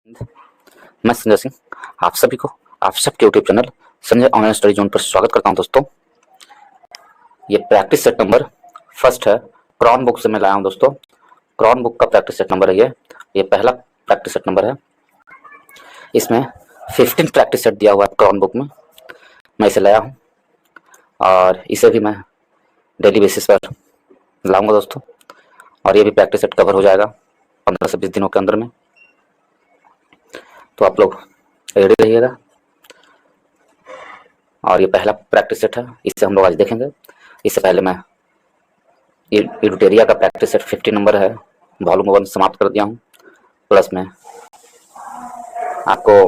मैं संजय सिंह आप सभी को आप सबके YouTube channel Sanjay online study zone पर स्वागत करता हूं। दोस्तों, ये प्रैक्टिस सेट नंबर फर्स्ट है। क्रॉन बुक से मैं लाया हूं। दोस्तों, क्रॉन बुक का प्रैक्टिस सेट नंबर है ये पहला प्रैक्टिस सेट नंबर है। इसमें 15 प्रैक्टिस सेट दिया हुआ है क्रॉन बुक में। मैं इसे लाया हूं और इसे भी मैं डेली बेसिस पर लाऊंगा दोस्तों, और ये भी प्रैक्टिस सेट कवर हो जाएगा 15 से 20 दिनों के अंदर में। तो आप लोग रेडी रहिएगा। और ये पहला प्रैक्टिस सेट है, इसे हम लोग आज देखेंगे। इससे पहले मैं एडुटेरिया का प्रैक्टिस सेट 50 नंबर है, वॉल्यूम 1 समाप्त कर दिया हूँ। प्लस में आपको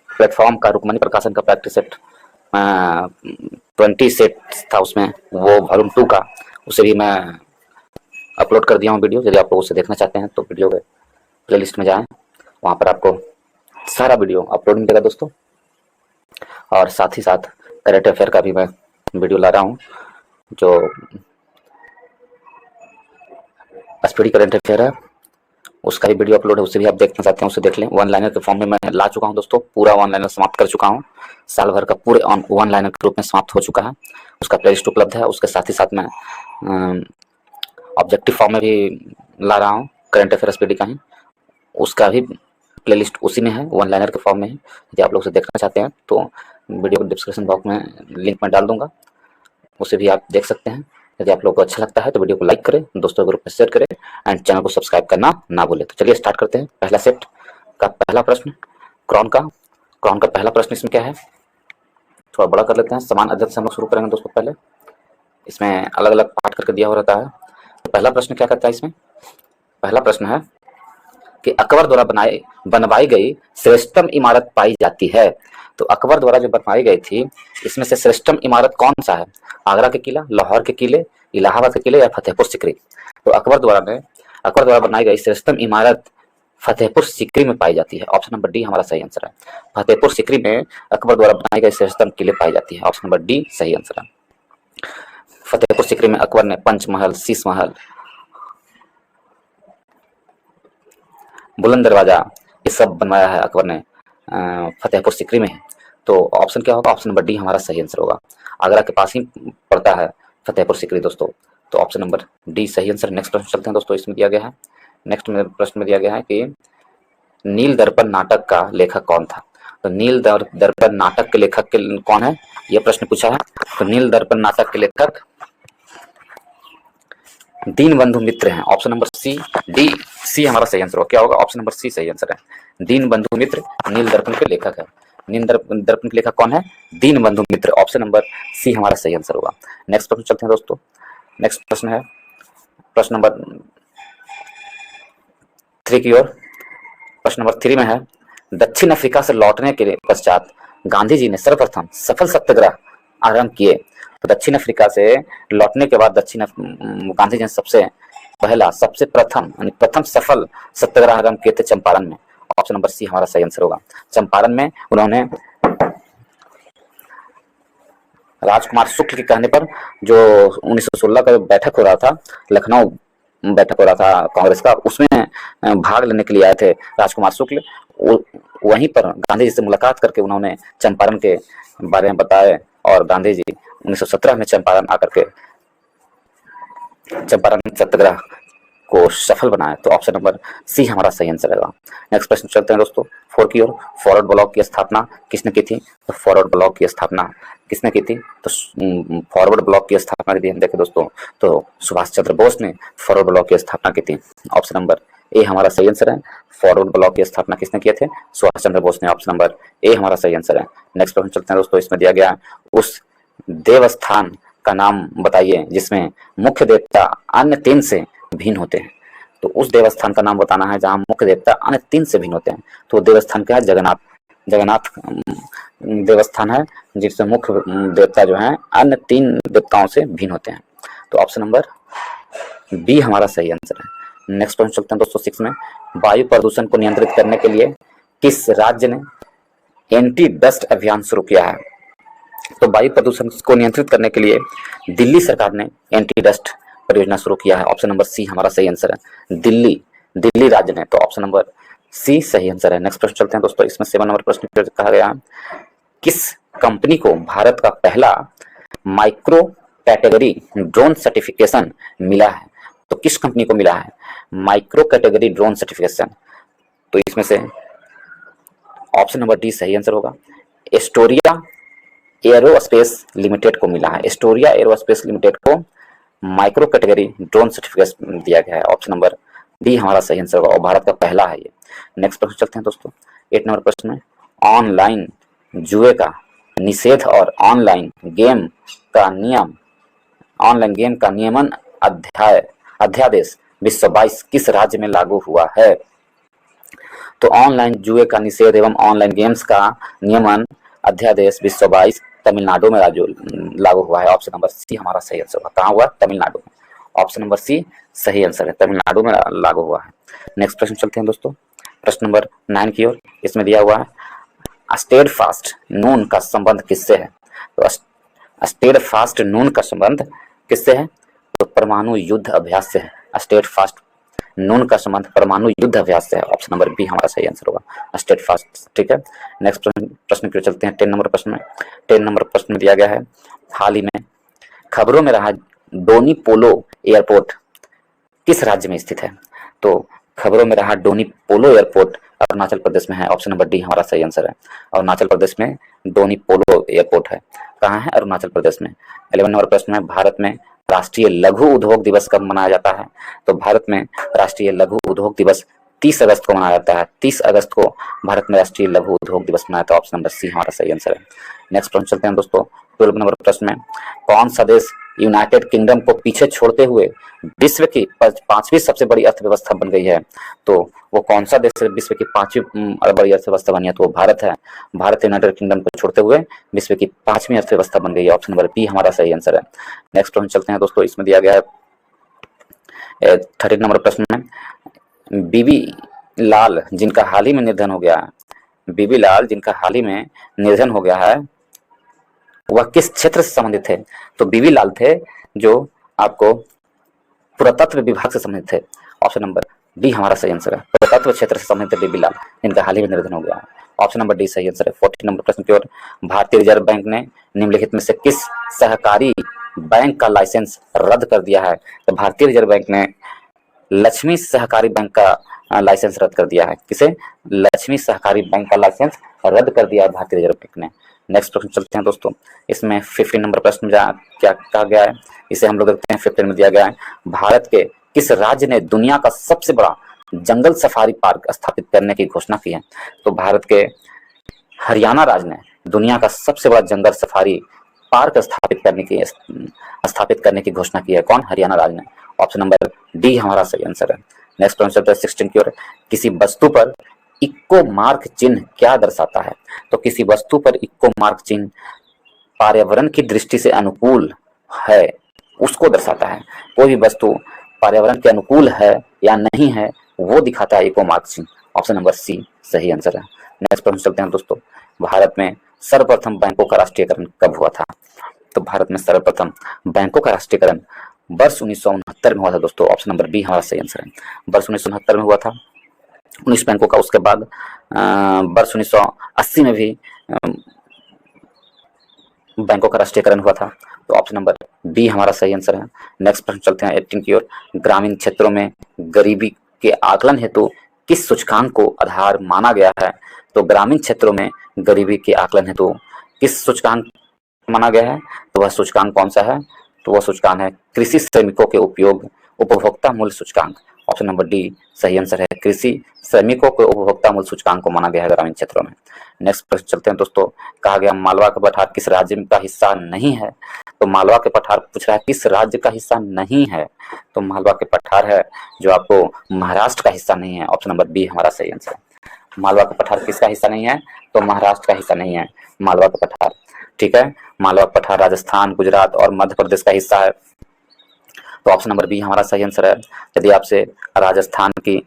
प्लेटफॉर्म का रुक्मणी प्रकाशन का प्रैक्टिस सेट 20 सेट था, उसमें वो वॉल्यूम 2 का, उसे भी मैं अपलोड कर दिया हूँ वीडियो। यदि आप लोग उसे देखना चाहते हैं तो वीडियो के प्लेलिस्ट में जाएं, वहाँ पर आपको सारा वीडियो अपलोड मिलेगा दोस्तों। और साथ ही साथ करंट अफेयर का भी मैं वीडियो ला रहा हूँ, जो स्पीडी करंट अफेयर है, उसका भी वीडियो अपलोड है। उसे भी आप देखना चाहते हैं उसे देख लें। वन लाइनर के फॉर्म में मैं ला चुका हूँ दोस्तों, पूरा वन लाइनर समाप्त कर चुका हूँ। साल भर का पूरे वन लाइनर के रूप में समाप्त हो चुका है। उसका प्लेलिस्ट उपलब्ध है। उसके साथ ही साथ मैं ऑब्जेक्टिव फॉर्म में भी ला रहा हूँ, करंट अफेयर स्पीडी का ही, उसका भी प्लेलिस्ट उसी में है, वन लाइनर के फॉर्म में है। यदि आप लोग उसे देखना चाहते हैं तो वीडियो को डिस्क्रिप्शन बॉक्स में लिंक में डाल दूंगा, उसे भी आप देख सकते हैं। यदि आप लोग को अच्छा लगता है तो वीडियो को लाइक करें, दोस्तों ग्रुप में शेयर करें एंड चैनल को सब्सक्राइब करना ना भूलें। तो चलिए स्टार्ट करते हैं। पहला सेट का पहला प्रश्न क्रॉन का पहला प्रश्न इसमें क्या है, थोड़ा बड़ा कर लेते हैं। समान अध्ययन से हम लोग शुरू करेंगे दोस्तों। पहले इसमें अलग अलग पार्ट करके दिया हो रहता है। तो पहला प्रश्न क्या करता है, इसमें पहला प्रश्न है कि अकबर द्वारा बनवाई गई श्रेष्ठतम इमारत पाई जाती है। तो अकबर द्वारा जो बनवाई गई थी, इसमें से श्रेष्ठतम इमारत कौन सा है? आगरा के किला, लाहौर के किले, इलाहाबाद के किले या फतेहपुर सीकरी? तो अकबर द्वारा बनाई गई श्रेष्ठतम इमारत फतेहपुर सीकरी में पाई जाती है। ऑप्शन नंबर डी हमारा सही आंसर है। फतेहपुर सीकरी में अकबर द्वारा बनाई गई श्रेष्ठतम किले पाई जाती है। ऑप्शन नंबर डी सही आंसर है। फतेहपुर सीकरी में अकबर ने पंचमहल, शीश महल, बुलंद दरवाजा, ये सब बनवाया है अकबर ने फतेहपुर सीकरी में। तो ऑप्शन क्या होगा? ऑप्शन नंबर डी हमारा सही आंसर होगा। आगरा के पास ही पड़ता है फतेहपुर सीकरी दोस्तों, तो ऑप्शन नंबर डी सही आंसर। नेक्स्ट प्रश्न चलते हैं दोस्तों। इसमें दिया गया है, नेक्स्ट प्रश्न में दिया गया है कि नील दर्पण नाटक का लेखक कौन था? तो नील दर्पण नाटक के लेखक कौन है, यह प्रश्न पूछा है। तो नील दर्पण नाटक के लेखक दीनबंधु मित्र हैं। ऑप्शन नंबर सी हमारा सही आंसर होगा। क्या होगा? ऑप्शन नंबर सी सही आंसर है। दीनबंधु मित्र नील दर्पण के लेखक है। नील दर्पण के लेखक कौन है? दीनबंधु मित्र। ऑप्शन नंबर सी हमारा सही आंसर होगा। नेक्स्ट प्रश्न चलते हैं दोस्तों। नेक्स्ट प्रश्न है प्रश्न नंबर 3 की ओर। प्रश्न नंबर 3 में है, दक्षिण अफ्रीका से लौटने के पश्चात गांधी जी ने सर्वप्रथम सफल सत्याग्रह आरंभ किए। तो दक्षिण अफ्रीका से लौटने के बाद गांधी जी ने सबसे प्रथम सफल सत्याग्रह आरंभ किए थे चंपारण में। ऑप्शन नंबर सी हमारा सही आंसर होगा। चंपारण में उन्होंने राजकुमार शुक्ल के कहने पर, जो 1916 का बैठक हो रहा था, लखनऊ बैठक हो रहा था कांग्रेस का, उसमें भाग लेने के लिए आए थे राजकुमार शुक्ल। वहीं पर गांधी जी से मुलाकात करके उन्होंने चंपारण के बारे में बताए, और गांधी जी 1917 में चंपारण आकर के चंपारण सत्याग्रह को सफल बनाए। तो ऑप्शन नंबर सी हमारा सही आंसर रहेगा। नेक्स्ट प्रश्न चलते हैं दोस्तों 4 की ओर। फॉरवर्ड ब्लॉक की स्थापना किसने की थी? तो फॉरवर्ड ब्लॉक की स्थापना किसने की थी? तो फॉरवर्ड ब्लॉक की स्थापना यदि हम देखें दोस्तों, तो सुभाष चंद्र बोस ने फॉरवर्ड ब्लॉक की स्थापना की थी। ऑप्शन नंबर ए हमारा सही आंसर है। फॉरवर्ड ब्लॉक की स्थापना किसने किए थे? सुभाष चंद्र बोस ने। ऑप्शन नंबर ए हमारा सही आंसर है। नेक्स्ट प्रश्न चलते हैं दोस्तों। इसमें दिया गया उस देवस्थान का नाम बताइए जिसमें मुख्य देवता अन्य 3 से भिन्न होते हैं। तो उस देवस्थान का नाम बताना है जहां मुख्य देवता अन्य 3 से भिन्न होते हैं। तो देवस्थान क्या है? जगन्नाथ देवस्थान है, जिससे मुख्य देवता जो है अन्य 3 देवताओं से भिन्न होते हैं। तो ऑप्शन नंबर बी हमारा सही आंसर है। नेक्स्ट प्रश्न चलते हैं दोस्तों 6 में। वायु प्रदूषण को नियंत्रित करने के लिए किस राज्य ने एंटी डस्ट अभियान शुरू किया है? तो वायु प्रदूषण को नियंत्रित करने के लिए दिल्ली सरकार ने एंटी डस्ट परियोजना शुरू किया है। ऑप्शन नंबर सी हमारा सही आंसर है। दिल्ली दिल्ली राज्य ने, तो ऑप्शन नंबर सी सही आंसर है। नेक्स्ट प्रश्न चलते हैं दोस्तों, इसमें 7 नंबर प्रश्न कहा गया, किस कंपनी को भारत का पहला माइक्रो कैटेगरी ड्रोन सर्टिफिकेशन मिला है? तो किस कंपनी को मिला है माइक्रो कैटेगरी ड्रोन सर्टिफिकेशन? तो इसमें से ऑप्शन नंबर डी सही आंसर होगा। एस्टोरिया एरोस्पेस लिमिटेड को मिला है। एस्टोरिया एरोस्पेस लिमिटेड को माइक्रो कैटेगरी ड्रोन सर्टिफिकेशन दिया गया है। ऑप्शन नंबर डी हमारा सही आंसर होगा और भारत का पहला है ये। नेक्स्ट प्रश्न चलते हैं दोस्तों, 8 नंबर प्रश्न में, ऑनलाइन जुए का निषेध और ऑनलाइन गेम का नियमन अध्यादेश 2022 किस राज्य में लागू हुआ है? तो ऑनलाइन जुए का निषेध एवं ऑनलाइन गेम्स का नियमन अध्यादेश 2022 तमिलनाडु में लागू हुआ है। ऑप्शन नंबर सी हमारा सही आंसर होगा। कहाँ हुआ? तमिलनाडु में। ऑप्शन नंबर सी सही आंसर है, तमिलनाडु में लागू हुआ है। नेक्स्ट प्रश्न चलते हैं दोस्तों, प्रश्न नंबर 9 की ओर। इसमें दिया हुआ है, स्टेडफास्ट नून का संबंध किससे है? तो स्टेडफास्ट नून का संबंध किससे है? तो परमाणु युद्ध अभ्यास से है। स्टेडफास्ट नून का संबंध परमाणु युद्ध अभ्यास से है। ऑप्शन नंबर बी हमारा सही आंसर होगा, स्टेडफास्ट। ठीक है, नेक्स्ट प्रश्न की ओर चलते हैं। 10 नंबर प्रश्न में, 10 नंबर प्रश्न में दिया गया है, हाल ही में खबरों में रहा डोनी पोलो एयरपोर्ट किस राज्य में स्थित है? तो खबरों में रहा डोनी पोलो एयरपोर्ट अरुणाचल प्रदेश में है। ऑप्शन नंबर डी हमारा सही आंसर है। अरुणाचल प्रदेश में डोनी पोलो एयरपोर्ट है। कहाँ है? अरुणाचल प्रदेश में। 11 नंबर प्रश्न में, भारत में राष्ट्रीय लघु उद्योग दिवस कब मनाया जाता है? तो भारत में राष्ट्रीय लघु उद्योग दिवस 30 अगस्त को मनाया जाता है। 30 अगस्त को भारत में राष्ट्रीय लघु उद्योग दिवस मनाया जाता है। ऑप्शन नंबर सी हमारा सही आंसर है। नेक्स्ट प्रश्न चलते हैं दोस्तों, 12 नंबर प्रश्न में, कौन सा देश यूनाइटेड किंगडम को पीछे छोड़ते हुए विश्व की 5वीं सबसे बड़ी अर्थव्यवस्था बन गई है? तो वो कौन सा देश विश्व की 5वीं बड़ी अर्थव्यवस्था बनी है? तो वो भारत है। भारत यूनाइटेड किंगडम को छोड़ते हुए विश्व की 5वीं अर्थव्यवस्था बन गई है। ऑप्शन नंबर बी हमारा सही आंसर है। नेक्स्ट प्रश्न चलते हैं दोस्तों, इसमें दिया गया है 13 नंबर प्रश्न में, बीबी लाल जिनका हाल ही में निधन हो गया है, बीबी लाल जिनका हाल ही में निधन हो गया है, वह किस क्षेत्र से संबंधित थे? तो बीबी लाल थे जो आपको पुरातत्व विभाग से संबंधित थे। ऑप्शन नंबर डी हमारा सही आंसर है। पुरातत्व क्षेत्र से संबंधित बीबी लाल जिनका हाल ही में निधन हो गया है। ऑप्शन नंबर डी सही आंसर है। 14 नंबर प्रश्न की ओर, भारतीय रिजर्व बैंक ने निम्नलिखित में से किस सहकारी बैंक का लाइसेंस रद्द कर दिया है? तो भारतीय रिजर्व बैंक ने लक्ष्मी सहकारी बैंक का लाइसेंस रद्द कर दिया है। किसे? लक्ष्मी सहकारी बैंक का लाइसेंस रद्द कर दिया है भारतीय रिजर्व बैंक ने। नेक्स्ट प्रश्न चलते हैं दोस्तों, इसमें 15 नंबर प्रश्न में क्या कहा गया है, इसे हम लोग देखते हैं। 15 में दिया गया है, भारत के किस राज्य ने दुनिया का सबसे बड़ा जंगल सफारी पार्क स्थापित करने की घोषणा की है? तो भारत के हरियाणा राज्य ने दुनिया का सबसे बड़ा जंगल सफारी पार्क स्थापित करने की घोषणा की है। कौन? हरियाणा राज्य ने। ऑप्शन नंबर डी हमारा सही आंसर है। नेक्स्ट प्रश्न चलता है 16 की ओर, किसी वस्तु पर इक्को मार्क चिन्ह क्या दर्शाता है? तो किसी वस्तु पर इक्को मार्क चिन्ह पर्यावरण की दृष्टि से अनुकूल है उसको दर्शाता है। कोई भी वस्तु पर्यावरण के अनुकूल है या नहीं है वो दिखाता है इक्को मार्क चिन्ह। ऑप्शन नंबर सी सही आंसर है। नेक्स्ट प्रश्न चलते हैं दोस्तों, भारत में सर्वप्रथम बैंकों का राष्ट्रीयकरण कब हुआ था? तो भारत में सर्वप्रथम बैंकों का राष्ट्रीयकरण वर्ष 1969 में हुआ था दोस्तों। ऑप्शन नंबर बी हमारा सही आंसर है। वर्ष 1969 में हुआ था 19 बैंकों का। उसके बाद वर्ष 1980 में भी बैंकों का राष्ट्रीयकरण हुआ था। तो ऑप्शन नंबर बी हमारा सही आंसर है। नेक्स्ट प्रश्न चलते हैं 18 की ओर, ग्रामीण क्षेत्रों में गरीबी के आकलन हेतु किस सूचकांक को आधार माना गया है? तो ग्रामीण क्षेत्रों में गरीबी के आकलन हेतु किस सूचकांक माना गया है? तो वह सूचकांक कौन सा है? तो वह सूचकांक है कृषि श्रमिकों के उपयोग उपभोक्ता मूल्य सूचकांक। ऑप्शन नंबर डी सही आंसर है। कृषि श्रमिकों के उपभोक्ता मूल्य सूचकांक को माना गया है ग्रामीण क्षेत्रों में। नेक्स्ट प्रश्न चलते हैं दोस्तों, कहा गया मालवा का पठार किस राज्य का हिस्सा नहीं है? तो मालवा के पठार पूछ रहा है किस राज्य का हिस्सा नहीं है? तो मालवा के पठार है जो आपको महाराष्ट्र का हिस्सा नहीं है। ऑप्शन नंबर बी हमारा सही आंसर है। मालवा का पठार किसका हिस्सा नहीं है? तो महाराष्ट्र का हिस्सा नहीं है मालवा का पठार। ठीक है, मालवा पठार राजस्थान, गुजरात और मध्य प्रदेश का हिस्सा है। तो ऑप्शन नंबर बी हमारा सही आंसर है। यदि आपसे राजस्थान की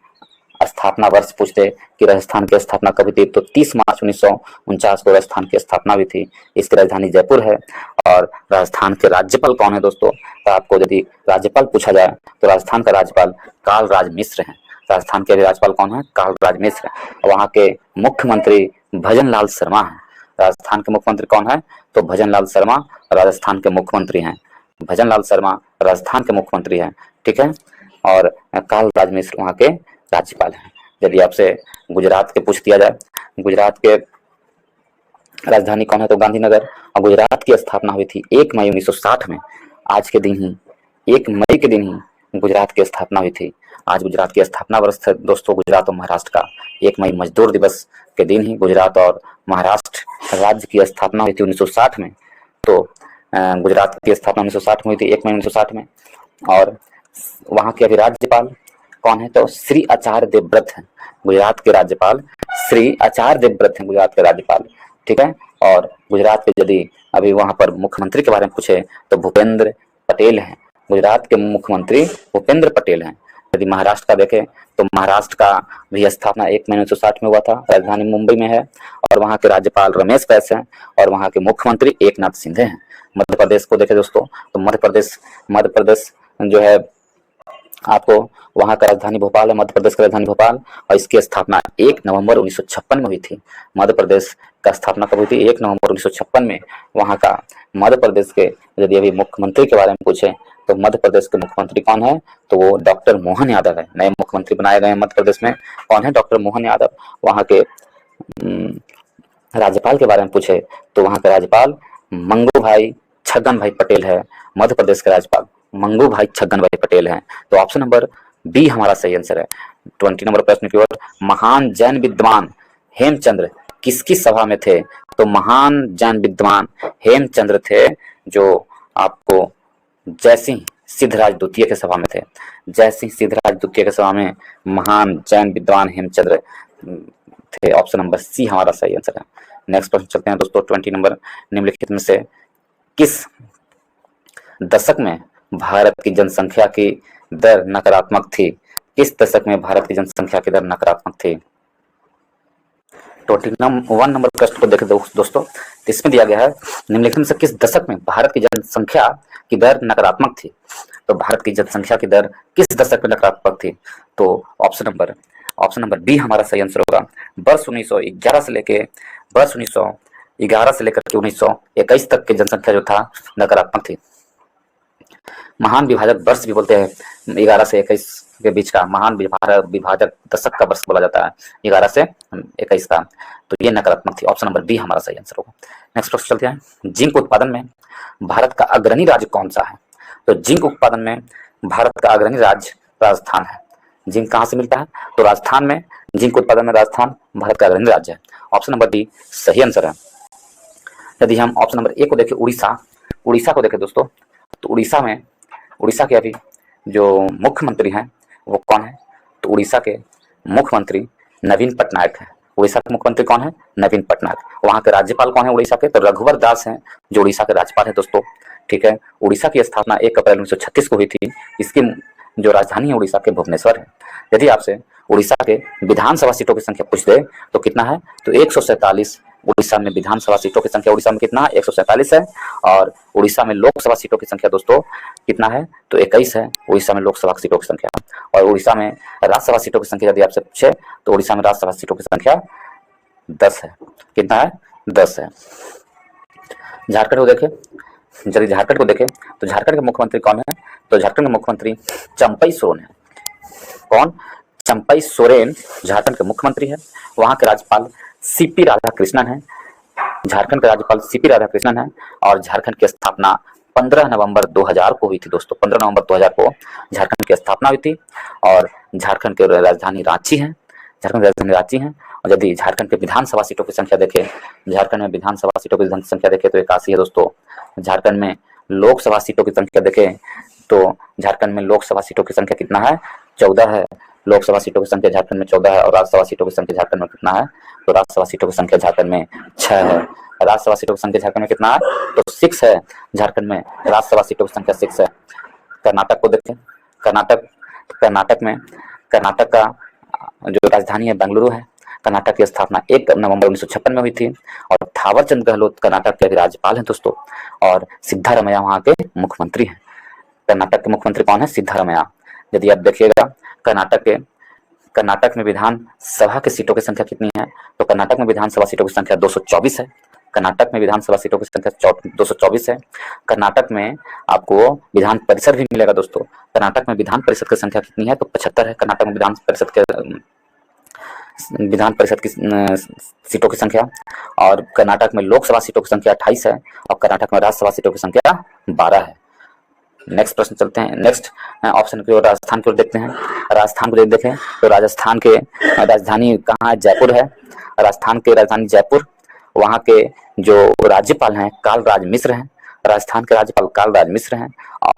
स्थापना वर्ष पूछते कि राजस्थान की स्थापना कभी थी, तो 30 मार्च 1949 को राजस्थान की स्थापना भी थी। इसकी राजधानी जयपुर है। और राजस्थान के राज्यपाल कौन है दोस्तों? तो आपको यदि राज्यपाल पूछा जाए तो राजस्थान का राज्यपाल कालराज मिश्र हैं। राजस्थान के अभी राज्यपाल कौन है? कालराज मिश्र। वहाँ के मुख्यमंत्री भजनलाल शर्मा हैं। राजस्थान के मुख्यमंत्री कौन है? तो भजनलाल शर्मा राजस्थान के मुख्यमंत्री हैं। भजनलाल शर्मा राजस्थान के मुख्यमंत्री हैं, ठीक है। और कालराज मिश्र वहाँ के राज्यपाल हैं। यदि आपसे गुजरात के पूछ दिया जाए, गुजरात के राजधानी कौन है? तो गांधीनगर। और गुजरात की स्थापना हुई थी 1 मई 1960 में। आज के दिन ही 1 मई के दिन ही गुजरात की स्थापना हुई थी। आज गुजरात की स्थापना वर्ष है दोस्तों, गुजरात और महाराष्ट्र का। 1 मई मजदूर दिवस के दिन ही गुजरात और महाराष्ट्र राज्य की स्थापना हुई थी 1960 में। तो गुजरात की स्थापना 1960 में हुई थी, 1 मई 1960 में। और वहाँ के अभी राज्यपाल कौन है? तो श्री आचार्य देवव्रत हैं। गुजरात के राज्यपाल श्री आचार्य देवव्रत हैं, गुजरात के राज्यपाल, ठीक है। और गुजरात के यदि अभी वहाँ पर मुख्यमंत्री के बारे में पूछे तो भूपेंद्र पटेल हैं। गुजरात के मुख्यमंत्री भूपेंद्र पटेल हैं। यदि महाराष्ट्र का देखें तो महाराष्ट्र का भी स्थापना 1 मई 1960 में हुआ था, राजधानी मुंबई में है। और वहाँ के राज्यपाल रमेश बैस हैं और वहाँ के मुख्यमंत्री एकनाथ शिंदे हैं। मध्य प्रदेश को देखें दोस्तों तो मध्य प्रदेश जो है आपको, वहाँ का राजधानी भोपाल है, मध्य प्रदेश की राजधानी भोपाल। और इसकी स्थापना 1 नवंबर 1956 में हुई थी। मध्य प्रदेश का स्थापना कब हुई थी? 1 नवंबर 1956 में। वहाँ का मध्य प्रदेश के यदि अभी मुख्यमंत्री के बारे में पूछे तो मध्य प्रदेश के मुख्यमंत्री कौन है? तो वो डॉक्टर मोहन यादव है। नए मुख्यमंत्री बनाए गए हैं मध्य प्रदेश में, कौन है? डॉक्टर मोहन यादव। वहाँ के राज्यपाल के बारे में पूछे तो वहाँ के राज्यपाल मंगू भाई छगन भाई पटेल है। मध्य प्रदेश के राज्यपाल मंगू भाई छगन भाई पटेल हैं। तो ऑप्शन नंबर बी हमारा सही आंसर है। 20 नंबर प्रश्न की ओर। महान जैन विद्वान हेमचंद्र किसकी सभा में थे? तो महान जैन विद्वान हेमचंद्र थे जो आपको जयसिंह सिद्धराज द्वितीय के सभा में थे। जयसिंह सिद्धराज द्वितीय के सभा में महान जैन विद्वान हेमचंद्र थे। ऑप्शन नंबर सी हमारा सही आंसर है। नेक्स्ट प्रश्न चलते हैं दोस्तों। 20 नंबर, निम्नलिखित में से किस दशक में भारत की जनसंख्या की दर नकारात्मक थी? किस दशक में भारत की जनसंख्या की दर नकारात्मक थी? 21 नंबर प्रश्न को देखें दोस्तों, इसमें दिया गया है निम्नलिखित में से किस दशक में भारत की जनसंख्या की दर नकारात्मक थी? तो भारत की जनसंख्या की दर किस दशक में नकारात्मक थी? तो ऑप्शन नंबर बी हमारा सही आंसर होगा। वर्ष 1911 से लेकर 1921 तक की जनसंख्या जो था नकारात्मक थी। महान विभाजक वर्ष भी बोलते हैं 11 से 21 के बीच का, महान विभाजक दशक का वर्ष बोला जाता है 11 से 21 का। तो ये नकारात्मक थी। ऑप्शन नंबर बी हमारा सही आंसर होगा। नेक्स्ट प्रश्न चलते हैं। जिंक उत्पादन में भारत का अग्रणी राज्य कौन सा है? तो जिंक उत्पादन में भारत का अग्रणी राज्य राजस्थान है। जिंक कहाँ से मिलता है? तो राजस्थान में। जिंक उत्पादन में राजस्थान भारत का अग्रणी राज्य है। ऑप्शन नंबर डी सही आंसर है। यदि हम ऑप्शन नंबर ए को देखें, उड़ीसा को देखें दोस्तों, तो उड़ीसा के अभी जो मुख्यमंत्री हैं वो कौन है? तो उड़ीसा के मुख्यमंत्री नवीन पटनायक हैं। उड़ीसा के मुख्यमंत्री कौन है? नवीन पटनायक। वहाँ के राज्यपाल कौन है उड़ीसा के? तो रघुवर दास हैं जो उड़ीसा के राज्यपाल है दोस्तों, ठीक है। उड़ीसा की स्थापना 1 अप्रैल 1936 को हुई थी। इसकी जो राजधानी है उड़ीसा के भुवनेश्वर है। यदि आपसे उड़ीसा के विधानसभा सीटों की संख्या पूछ दे तो कितना है? तो 147 उड़ीसा में विधानसभा सीटों की संख्या उड़ीसा में कितना? 147 है। और उड़ीसा में लोकसभा सीटों की संख्या दोस्तों कितना है? तो 21 है उड़ीसा में लोकसभा सीटों की संख्या। और उड़ीसा में राज्यसभा सीटों की संख्या यदि आपसे पूछे तो उड़ीसा में राज्यसभा सीटों की संख्या 10 है। कितना है? 10 है। झारखंड को देखें, यदि झारखंड को देखें तो झारखंड के मुख्यमंत्री कौन है? तो झारखंड के मुख्यमंत्री चंपई सोरेन है। कौन? चंपई सोरेन झारखंड के मुख्यमंत्री है। वहां के राज्यपाल सीपी राधाकृष्णन है। झारखंड के राज्यपाल सीपी राधाकृष्णन है। और झारखंड की स्थापना 15 नवंबर 2000 को हुई थी दोस्तों। 15 नवंबर 2000 को झारखंड की स्थापना हुई थी। और झारखंड की राजधानी रांची है। और यदि झारखंड के विधानसभा सीटों की संख्या देखें, झारखंड में विधानसभा सीटों की संख्या देखें तो 81 है दोस्तों। झारखंड में लोकसभा सीटों की संख्या देखें तो झारखंड में लोकसभा सीटों की संख्या कितना है? 14 है। लोकसभा सीटों की संख्या झारखंड में 14 है। और राज्यसभा सीटों की संख्या झारखंड में कितना है? तो राज्यसभा सीटों की संख्या झारखंड में 6 है। राज्यसभा सीटों की संख्या झारखंड में कितना है? तो 6 है। झारखंड में राज्यसभा सीटों की संख्या 6 है। कर्नाटक को देखें, कर्नाटक का जो राजधानी है बेंगलुरु है। कर्नाटक की स्थापना 1 नवंबर 1956 में हुई थी। और थावरचंद गहलोत कर्नाटक के राज्यपाल हैं दोस्तों। और सिद्धारमैया वहाँ के मुख्यमंत्री हैं। कर्नाटक के मुख्यमंत्री कौन है? सिद्धारमैया। यदि आप देखिएगा कर्नाटक के कर्नाटक में विधानसभा की सीटों की संख्या कितनी है? तो कर्नाटक में विधानसभा सीटों की संख्या 224 है। कर्नाटक में विधानसभा सीटों की संख्या 224 है। कर्नाटक में आपको विधान परिषद भी मिलेगा दोस्तों। कर्नाटक में विधान परिषद की संख्या कितनी है? तो 75 है कर्नाटक में विधान परिषद की सीटों की संख्या। और कर्नाटक में लोकसभा सीटों की संख्या 28 है और कर्नाटक में राज्यसभा सीटों की संख्या 12 है। नेक्स्ट प्रश्न चलते हैं, नेक्स्ट ऑप्शन की ओर, राजस्थान की ओर देखते हैं। राजस्थान को देखें तो राजस्थान के राजधानी कहाँ है? जयपुर है। राजस्थान की राजधानी जयपुर। वहाँ के जो राज्यपाल हैं कालराज मिश्र हैं। राजस्थान के राज्यपाल कालराज मिश्र हैं।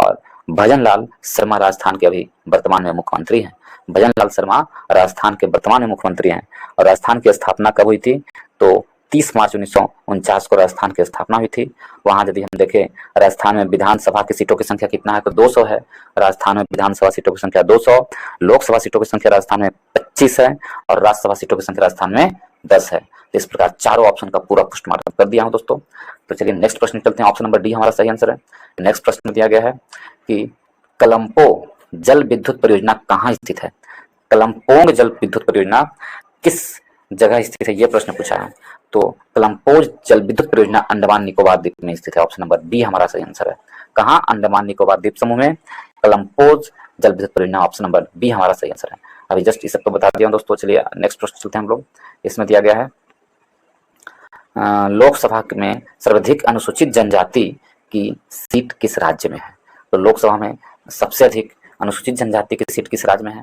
और भजन लाल शर्मा राजस्थान के अभी वर्तमान में मुख्यमंत्री हैं। भजन लाल शर्मा राजस्थान के वर्तमान में मुख्यमंत्री हैं। और राजस्थान की स्थापना कब हुई थी? तो 30 मार्च 1949 को राजस्थान की स्थापना हुई थी। वहां यदि हम देखें राजस्थान में विधानसभा की सीटों की संख्या कितना है? तो 200 है। राजस्थान में विधानसभा सीटों की संख्या 200, लोकसभा सीटों की संख्या राजस्थान में 25 है और राज्यसभा सीटों की संख्या राजस्थान में 10 है। तो इस प्रकार चारों ऑप्शन का पूरा पोस्टमार्टम कर दिया हूं दोस्तों। तो चलिए नेक्स्ट प्रश्न चलते हैं। ऑप्शन नंबर डी हमारा सही आंसर है। नेक्स्ट प्रश्न दिया गया है कि कलम्पो जल विद्युत परियोजना कहाँ स्थित है? कलम्पोंग जल विद्युत परियोजना किस जगह स्थित है? यह प्रश्न पूछा है। तो कलम्पोज जल विद्युत परियोजना अंडमान निकोबार द्वीप में स्थित है। ऑप्शन नंबर बी हमारा सही आंसर है। कहाँ? अंडमान निकोबार द्वीप समूह में कलम्पोज जल विद्युत परियोजना। ऑप्शन नंबर बी हमारा सही आंसर है। अभी जस्ट इस सबको बता दिया दोस्तों। चलिए नेक्स्ट प्रश्न चलते हैं हम लोग। इसमें दिया गया है लोकसभा में सर्वाधिक अनुसूचित जनजाति की सीट किस राज्य में है? तो लोकसभा में सबसे अधिक अनुसूचित जनजाति की सीट किस राज्य में है?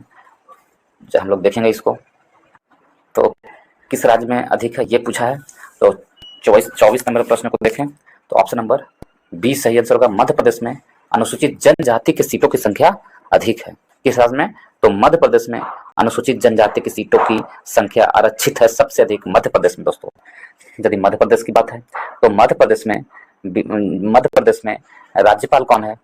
जब हम लोग देखेंगे इसको तो किस राज्य में अधिक है ये पूछा है। तो 24 नंबर प्रश्न को देखें तो ऑप्शन नंबर बी सही आंसर होगा। मध्य प्रदेश में अनुसूचित जनजाति की सीटों की संख्या अधिक है। किस राज्य में? तो मध्य प्रदेश में अनुसूचित जनजाति की सीटों की संख्या आरक्षित है सबसे अधिक मध्य प्रदेश में दोस्तों। यदि मध्य प्रदेश की बात है तो मध्य प्रदेश में राज्यपाल कौन है?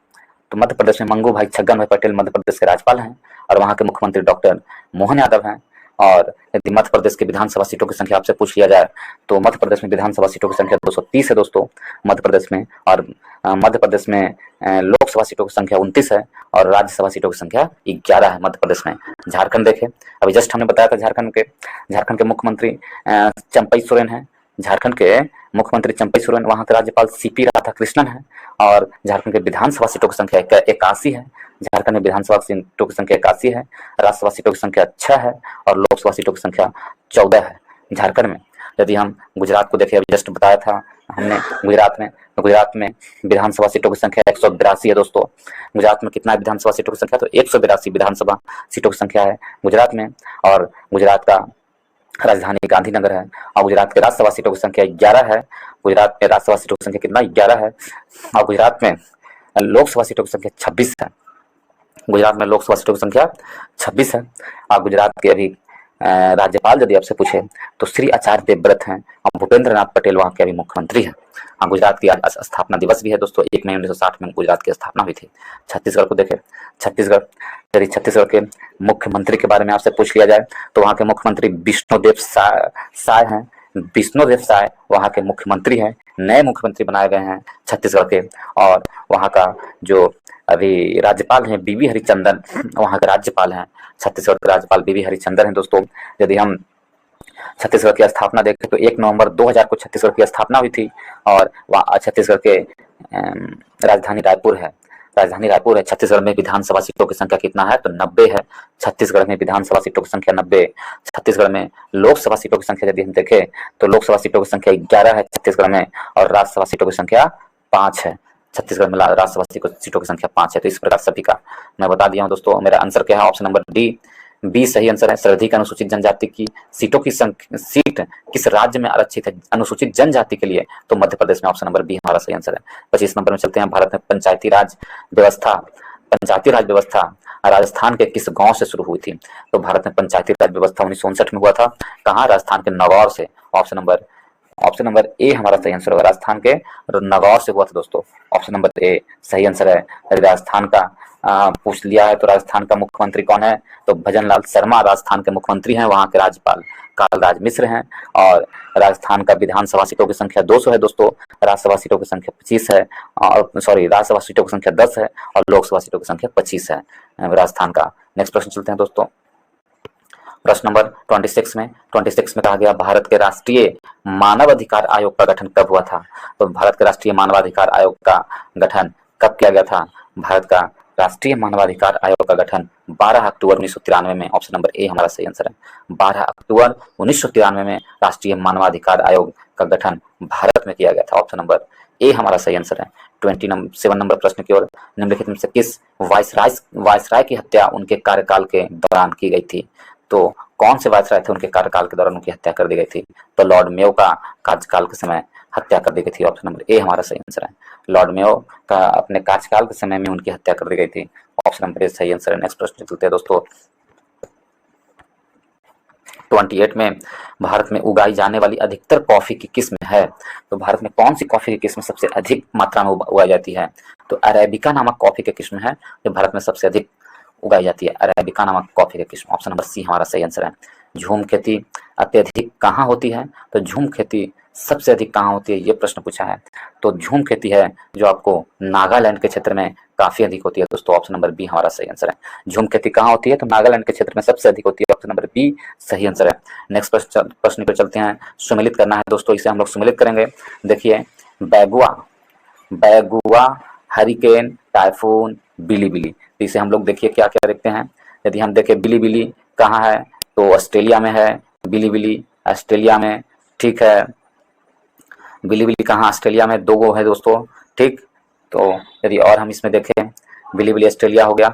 तो मध्य प्रदेश में मंगू भाई छगन भाई पटेल मध्य प्रदेश के राज्यपाल हैं और वहां के मुख्यमंत्री डॉक्टर मोहन यादव हैं। और यदि मध्य प्रदेश की विधानसभा सीटों की संख्या आपसे पूछ लिया जाए तो मध्य प्रदेश में विधानसभा सीटों की संख्या 230 है दोस्तों मध्य प्रदेश में। और मध्य प्रदेश में लोकसभा सीटों की संख्या 29 है और राज्यसभा सीटों की संख्या 11 है मध्य प्रदेश में। झारखंड देखें, अभी जस्ट हमने बताया था झारखंड के मुख्यमंत्री चंपई सोरेन है। झारखंड के मुख्यमंत्री चंपई सोरेन, वहां के राज्यपाल सीपी राधाकृष्णन है। और झारखंड के विधानसभा सीटों की संख्या 81 है। झारखंड में विधानसभा सीटों की संख्या 81 है, राज्यसभा सीटों की संख्या 6 है और लोकसभा सीटों की संख्या 14 है झारखंड में। यदि हम गुजरात को देखें, अभी जस्ट बताया था हमने गुजरात में विधानसभा सीटों की संख्या 182 है दोस्तों। गुजरात में कितना विधानसभा सीटों की संख्या? तो 182 विधानसभा सीटों की संख्या है गुजरात में। और गुजरात का राजधानी गांधीनगर है। और गुजरात के राज्यसभा सीटों की संख्या 11 है। गुजरात में राज्यसभा सीटों की संख्या कितना? 11 है। और गुजरात में लोकसभा सीटों की संख्या 26 है। गुजरात में लोकसभा सीटों की संख्या 26 है। और गुजरात के अभी राज्यपाल यदि आपसे पूछे तो श्री आचार्य देवव्रत हैं और भूपेंद्र नाथ पटेल वहां के अभी मुख्यमंत्री हैं। गुजरात की आज स्थापना दिवस भी है दोस्तों। 1 मई 1960 में गुजरात की स्थापना हुई थी। छत्तीसगढ़ को देखें, यदि छत्तीसगढ़ के मुख्यमंत्री के बारे में आपसे पूछ लिया जाए तो वहां के मुख्यमंत्री विष्णुदेव साय हैं। विष्णुदेव साय वहां के मुख्यमंत्री हैं, नए मुख्यमंत्री बनाए गए हैं छत्तीसगढ़ के। और वहां का जो अभी राज्यपाल हैं बीवी हरिचंदन, वहां के राज्यपाल हैं छत्तीसगढ़ के राज्यपाल बीवी हरिचंदन हैं दोस्तों। यदि हम छत्तीसगढ़ की स्थापना देखें तो 1 नवंबर 2000 को छत्तीसगढ़ की स्थापना हुई थी। और वहाँ छत्तीसगढ़ के राजधानी रायपुर है। छत्तीसगढ़ में विधानसभा सीटों की संख्या कितना है? तो 90 है। छत्तीसगढ़ में विधानसभा सीटों की संख्या 90। छत्तीसगढ़ में लोकसभा सीटों की संख्या यदि हम देखें तो लोकसभा सीटों की संख्या 11 है छत्तीसगढ़ में और राज्यसभा सीटों की संख्या 5 है। छत्तीसगढ़ में राज्यसभा सीटों की संख्या 5 है। तो इस प्रकार सभी का मैं बता दिया हूं दोस्तों। मेरा आंसर क्या है? ऑप्शन नंबर डी बी सही आंसर है। सर्वाधिक अनुसूचित जनजाति की सीटों की सीट किस राज्य में आरक्षित है अनुसूचित जनजाति के लिए? तो मध्य प्रदेश में। ऑप्शन नंबर बी हमारा सही आंसर है। 25 नंबर में चलते हैं। भारत में पंचायती राज व्यवस्था राजस्थान के किस गांव से शुरू हुई थी? तो भारत में पंचायती राज व्यवस्था 1959 में हुआ था। कहाँ? राजस्थान के नगौर से। ऑप्शन नंबर ए हमारा सही आंसर होगा। राजस्थान के नगौर से हुआ था दोस्तों। ऑप्शन नंबर ए सही आंसर है। राजस्थान का पूछ लिया है तो राजस्थान का मुख्यमंत्री कौन है? तो भजन लाल शर्मा राजस्थान के मुख्यमंत्री हैं। वहां के राज्यपाल कालराज मिश्र हैं। और राजस्थान का विधानसभा सीटों की संख्या 200 है दोस्तों। राज्यसभा सीटों की संख्या 25 है और राज्यसभा सीटों की संख्या 10 है और लोकसभा सीटों की संख्या 25 है राजस्थान का। नेक्स्ट प्रश्न चलते हैं दोस्तों। प्रश्न नंबर 26 में कहा गया भारत के राष्ट्रीय मानवाधिकार आयोग का गठन कब हुआ था? तो भारत के राष्ट्रीय मानवाधिकार आयोग का गठन कब किया गया था? भारत का राष्ट्रीय मानवाधिकार आयोग का गठन 12 अक्टूबर 1993 में। ऑप्शन नंबर ए हमारा सही आंसर है। 12 अक्टूबर 1993 में राष्ट्रीय मानवाधिकार आयोग का गठन भारत में किया गया था। ऑप्शन नंबर ए हमारा सही आंसर है। 27 नंबर प्रश्न की ओर, निम्नलिखित में से किस वायसराय की हत्या उनके कार्यकाल के दौरान की गई थी? तो कौन से वायसराय थे उनके कार्यकाल के दौरान उनकी हत्या कर दी गई थी? तो लॉर्ड मेयो का कार्यकाल के समय हत्या कर दी गई थी। ऑप्शन नंबर ए हमारा सही आंसर है। लॉर्ड मेयो का अपने कार्यकाल के समय में उनकी हत्या कर दी गई थी। ऑप्शन नंबर ए सही आंसर है। नेक्स्ट प्रश्न चलते हैं दोस्तों। 28 में भारत में उगाई जाने वाली अधिकतर कॉफी की किस्म है? तो भारत में कौन सी कॉफी की किस्म सबसे अधिक मात्रा में उगाई जाती है? तो अरेबिका नामक कॉफी की किस्म है जो भारत में सबसे अधिक उगाई जाती है। अरेबिका नामक कॉफी की किस्म। ऑप्शन नंबर सी हमारा सही आंसर है। झूम खेती अत्यधिक कहाँ होती है? तो झूम खेती सबसे अधिक कहाँ होती है, ये प्रश्न पूछा है। तो झूम खेती है जो आपको नागालैंड के क्षेत्र में काफी अधिक होती है दोस्तों। ऑप्शन नंबर बी हमारा सही आंसर है। झूम खेती कहाँ होती है? तो नागालैंड के क्षेत्र में सबसे अधिक होती है। ऑप्शन नंबर बी सही आंसर है। नेक्स्ट प्रश्न पर चलते हैं। सुमेलित करना है दोस्तों, इसे हम लोग सुमेलित करेंगे। देखिए, बैगुआ, हरिकेन, टाइफून, बिलीबिली। इसे हम लोग देखिए क्या क्या देखते हैं। यदि हम देखें बिलीबिली कहाँ है, तो ऑस्ट्रेलिया में है। बिलीबिली ऑस्ट्रेलिया में, ठीक है। बिलीबिली कहाँ? ऑस्ट्रेलिया में। दो गो है दोस्तों, ठीक। तो यदि और हम इसमें देखें, बिलीबिली ऑस्ट्रेलिया हो गया।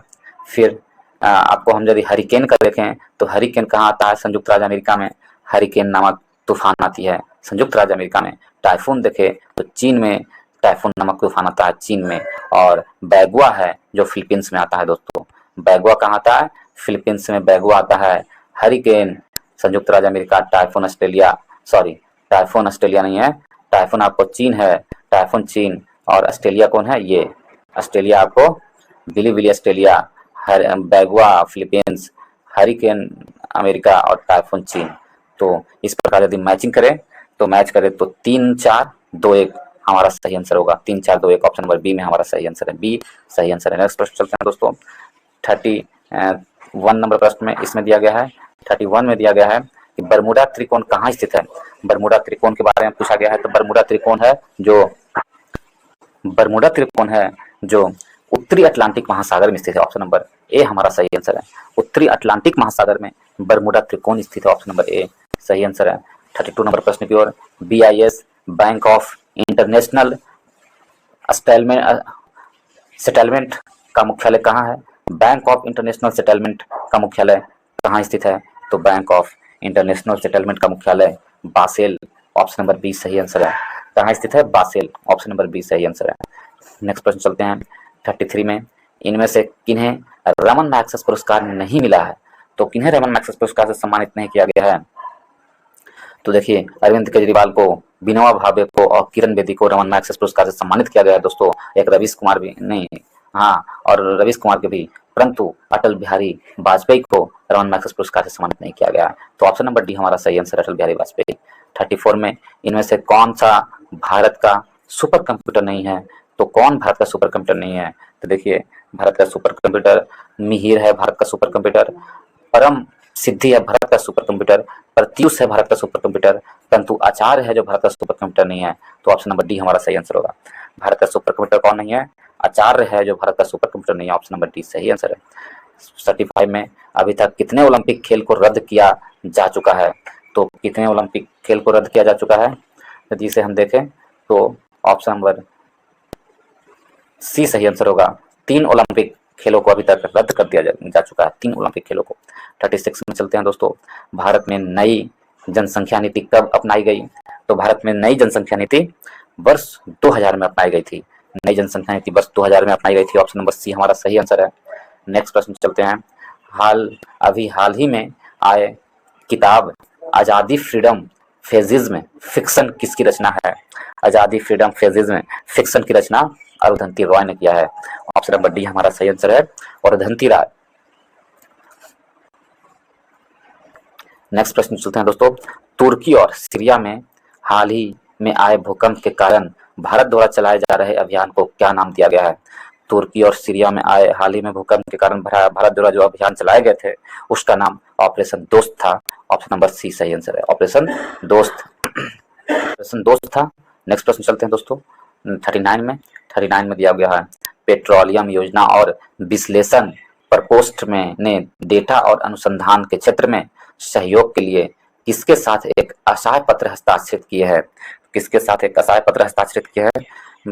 फिर आपको हम यदि हरिकेन का देखें तो हरिकेन कहाँ आता है? संयुक्त राज्य अमेरिका में। हरिकेन नामक तूफान आती है संयुक्त राज्य अमेरिका में। टाइफून देखे तो चीन में टाइफून नामक तूफान आता है, चीन में। और बैगुआ है जो फिलीपींस में आता है दोस्तों। बैगुआ कहाँ आता है? फिलीपींस में बैगुआ आता है। हरिकेन संयुक्त राज्य America, typhoon Australia, sorry typhoon Australia नहीं है, टाइफून आपको चीन है। टाइफून चीन, और ऑस्ट्रेलिया कौन है? ये ऑस्ट्रेलिया आपको बिलीबिली ऑस्ट्रेलिया, बैगुआ फिलीपींस, हरिकेन अमेरिका और टाइफून चीन। तो इस प्रकार यदि मैचिंग करें तो मैच करें तो 3-4-2-1 हमारा सही आंसर होगा। 3-4-2-1 ऑप्शन नंबर बी में हमारा सही आंसर है। बी सही आंसर है। नेक्स्ट प्रश्न चलते हैं दोस्तों। 31 नंबर प्रश्न में इसमें दिया गया है, 31 में दिया गया है कि बरमूडा त्रिकोण कहाँ स्थित है? बरमूडा त्रिकोण के बारे में पूछा गया है। तो बरमूडा त्रिकोण है जो उत्तरी अटलांटिक महासागर में स्थित है। ऑप्शन नंबर ए हमारा सही आंसर है। उत्तरी अटलांटिक महासागर में बरमूडा त्रिकोण स्थित है। ऑप्शन नंबर ए सही आंसर है। 32 नंबर प्रश्न की ओर, BIS bank of international settlement का मुख्यालय कहाँ है? बैंक ऑफ इंटरनेशनल सेटलमेंट का मुख्यालय कहाँ स्थित है? तो बैंक ऑफ इंटरनेशनल सेटलमेंट का मुख्यालय बासेल। ऑप्शन नंबर बी सही आंसर है। कहाँ स्थित है? बासेल। ऑप्शन नंबर बी सही आंसर है। नेक्स्ट प्रश्न चलते हैं। 33 में इनमें से किन्हें रमन मैग्सेसे पुरस्कार नहीं मिला है? तो किन्हें रमन मैग्सेसे पुरस्कार से सम्मानित नहीं किया गया है? तो देखिए, अरविंद केजरीवाल को, विनोबा भावे को और किरण बेदी को रमन मैग्सेसे पुरस्कार से सम्मानित किया गया है दोस्तों। एक रवीश कुमार भी नहीं, हाँ, और रवीश कुमार के भी, परंतु अटल बिहारी वाजपेयी को रमन मैग्सेसे पुरस्कार से सम्मानित नहीं किया गया है। तो ऑप्शन नंबर डी हमारा सही आंसर, अटल बिहारी वाजपेयी। 34 में इनमें से कौन सा भारत का सुपर कंप्यूटर नहीं है? तो कौन भारत का सुपर कंप्यूटर नहीं है? तो देखिए, भारत का सुपर कंप्यूटर मिहिर है, भारत का सुपर कंप्यूटर परम सिद्धि है, भारत का सुपर कंप्यूटर प्रत्यूष है, भारत का सुपर कंप्यूटर, परंतु आचार्य है जो भारत का सुपर कंप्यूटर नहीं है। तो ऑप्शन नंबर डी हमारा सही आंसर होगा। भारत का सुपर कंप्यूटर कौन नहीं है? आचार्य है जो भारत का सुपर कंप्यूटर नहीं है। ऑप्शन नंबर डी सही आंसर है। 35 में अभी तक कितने ओलंपिक खेल को रद्द किया जा चुका है? तो कितने ओलंपिक खेल को रद्द किया जा चुका है यदि इसे हम देखें तो ऑप्शन नंबर सी सही आंसर होगा। 3 ओलंपिक खेलों को अभी तक रद्द कर दिया जा चुका है, 3 ओलंपिक खेलों को। 36 में चलते हैं दोस्तों। भारत में नई जनसंख्या नीति कब अपनाई गई? तो भारत में नई जनसंख्या नीति वर्ष 2000 में अपनाई गई थी। नई जनसंख्या नीति वर्ष 2000 में अपनाई गई थी। ऑप्शन नंबर सी हमारा सही आंसर है। नेक्स्ट प्रश्न चलते हैं। हाल ही में आए किताब आजादी फ्रीडम फेजिज्म फिक्शन किसकी रचना है? आजादी फ्रीडम फेजिज्म फिक्शन की रचना अरुंधति रॉय ने किया है। ऑप्शन नंबर डी हमारा सही आंसर है, अरुंधति रॉय। नेक्स्ट प्रश्न चलते हैं दोस्तों। तुर्की और सीरिया में हाल ही में आए भूकंप के कारण भारत द्वारा चलाए जा रहे अभियान को क्या नाम दिया गया है? तुर्की और सीरिया में आए हाल ही में भूकंप के कारण भारत द्वारा जो अभियान चलाए गए थे उसका नाम ऑपरेशन दोस्त था। ऑप्शन नंबर सी सही आंसर है, ऑपरेशन दोस्त। ऑपरेशन दोस्त था। नेक्स्ट प्रश्न चलते हैं दोस्तों 39 में दिया गया है पेट्रोलियम योजना और विश्लेषण प्रकोष्ठ में ने डेटा और अनुसंधान के क्षेत्र में सहयोग के लिए किसके साथ एक आशय पत्र हस्ताक्षरित किए हैं? किसके साथ एक आशय पत्र हस्ताक्षरित किया है?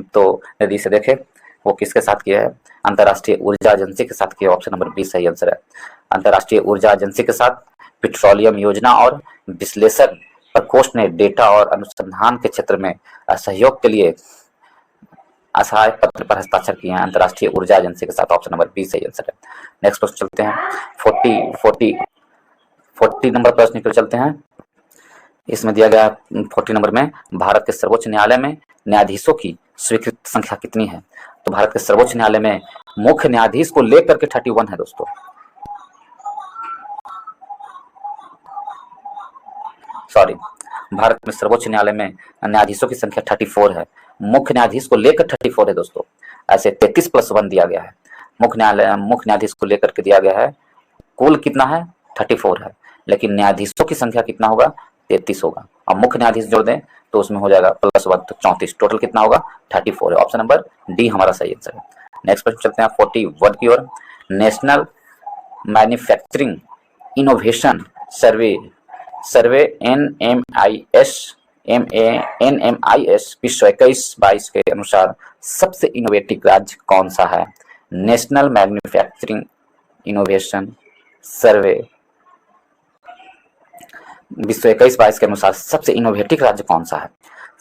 तो यदि इसे देखें वो किसके साथ किया है? अंतर्राष्ट्रीय ऊर्जा एजेंसी के साथ किया। ऑप्शन नंबर बी सही आंसर है, अंतर्राष्ट्रीय ऊर्जा एजेंसी के साथ पेट्रोलियम योजना और विश्लेषण प्रकोष्ठ ने डेटा और अनुसंधान के क्षेत्र में सहयोग के लिए आशय पत्र पर हस्ताक्षर किए हैं अंतर्राष्ट्रीय ऊर्जा एजेंसी के साथ। ऑप्शन नंबर बी सही आंसर है। नेक्स्ट प्रश्न चलते हैं 40 नंबर प्रश्न की चलते हैं। इसमें दिया गया 40 नंबर में भारत के सर्वोच्च न्यायालय में न्यायाधीशों की स्वीकृत संख्या कितनी है? तो भारत के सर्वोच्च न्यायालय में मुख्य न्यायाधीश को लेकर के 31 है दोस्तों। सॉरी, भारत में सर्वोच्च न्यायालय में न्यायाधीशों की संख्या 34 है, मुख्य न्यायाधीश को लेकर 34 है दोस्तों। ऐसे 33+1 दिया गया है। मुख्य न्यायाधीश को लेकर के दिया गया है, कुल कितना है? 34 है, लेकिन न्यायाधीशों की संख्या कितना होगा? 33 होगा। अब मुख्य न्यायाधीश जोड़ दें तो उसमें हो जाएगा +1 तो 34, टोटल कितना होगा? 34 है। ऑप्शन नंबर डी हमारा सही आंसर है। नेक्स्ट प्रश्न चलते हैं 41 की ओर। नेशनल मैन्युफैक्चरिंग इनोवेशन सर्वे NMIS विश्व 21-22 के अनुसार सबसे इनोवेटिव राज्य कौन सा है? नेशनल मैन्युफैक्चरिंग इनोवेशन सर्वे विश्व 21-22 के अनुसार सबसे इनोवेटिव राज्य कौन सा है?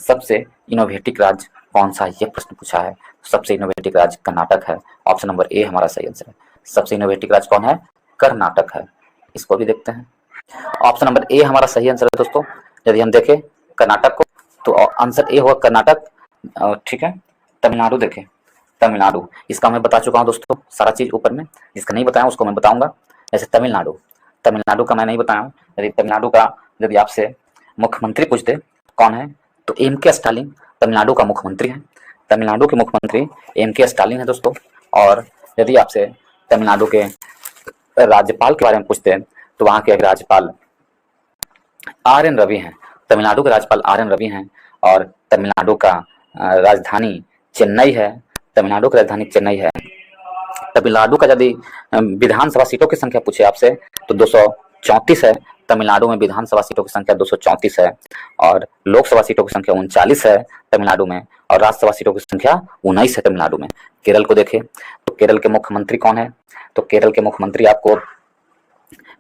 सबसे इनोवेटिव राज्य कौन सा है, यह प्रश्न पूछा है। सबसे इनोवेटिव राज्य कर्नाटक है। ऑप्शन नंबर ए हमारा सही आंसर है। सबसे इनोवेटिव राज्य कौन है? कर्नाटक है। इसको भी देखते हैं। ऑप्शन नंबर ए हमारा सही आंसर है दोस्तों। यदि हम देखें कर्नाटक को तो आंसर ए होगा कर्नाटक। ठीक है, तमिलनाडु देखें, तमिलनाडु, इसका मैं बता चुका हूं दोस्तों सारा चीज ऊपर में। जिसका नहीं बताया उसको मैं बताऊंगा। जैसे तमिलनाडु का मैं नहीं बताया हूं। यदि तमिलनाडु का यदि आपसे मुख्यमंत्री पूछते कौन है तो एम.के. स्टालिन तमिलनाडु का मुख्यमंत्री है। तमिलनाडु के मुख्यमंत्री एम.के. स्टालिन है दोस्तों। और यदि आपसे तमिलनाडु के राज्यपाल के बारे में पूछते हैं तो वहां के राज्यपाल R.N. रवि हैं। तमिलनाडु के राज्यपाल R.N. रवि हैं। और तमिलनाडु का राजधानी चेन्नई है। तमिलनाडु की राजधानी चेन्नई है। तमिलनाडु का यदि विधानसभा सीटों की संख्या पूछे आपसे तो 234 है। तमिलनाडु में विधानसभा सीटों की संख्या 234 है और लोकसभा सीटों की संख्या 39 है तमिलनाडु में, और राज्यसभा सीटों की संख्या 19 है तमिलनाडु में। केरल को देखें तो केरल के मुख्यमंत्री कौन है? तो केरल के मुख्यमंत्री आपको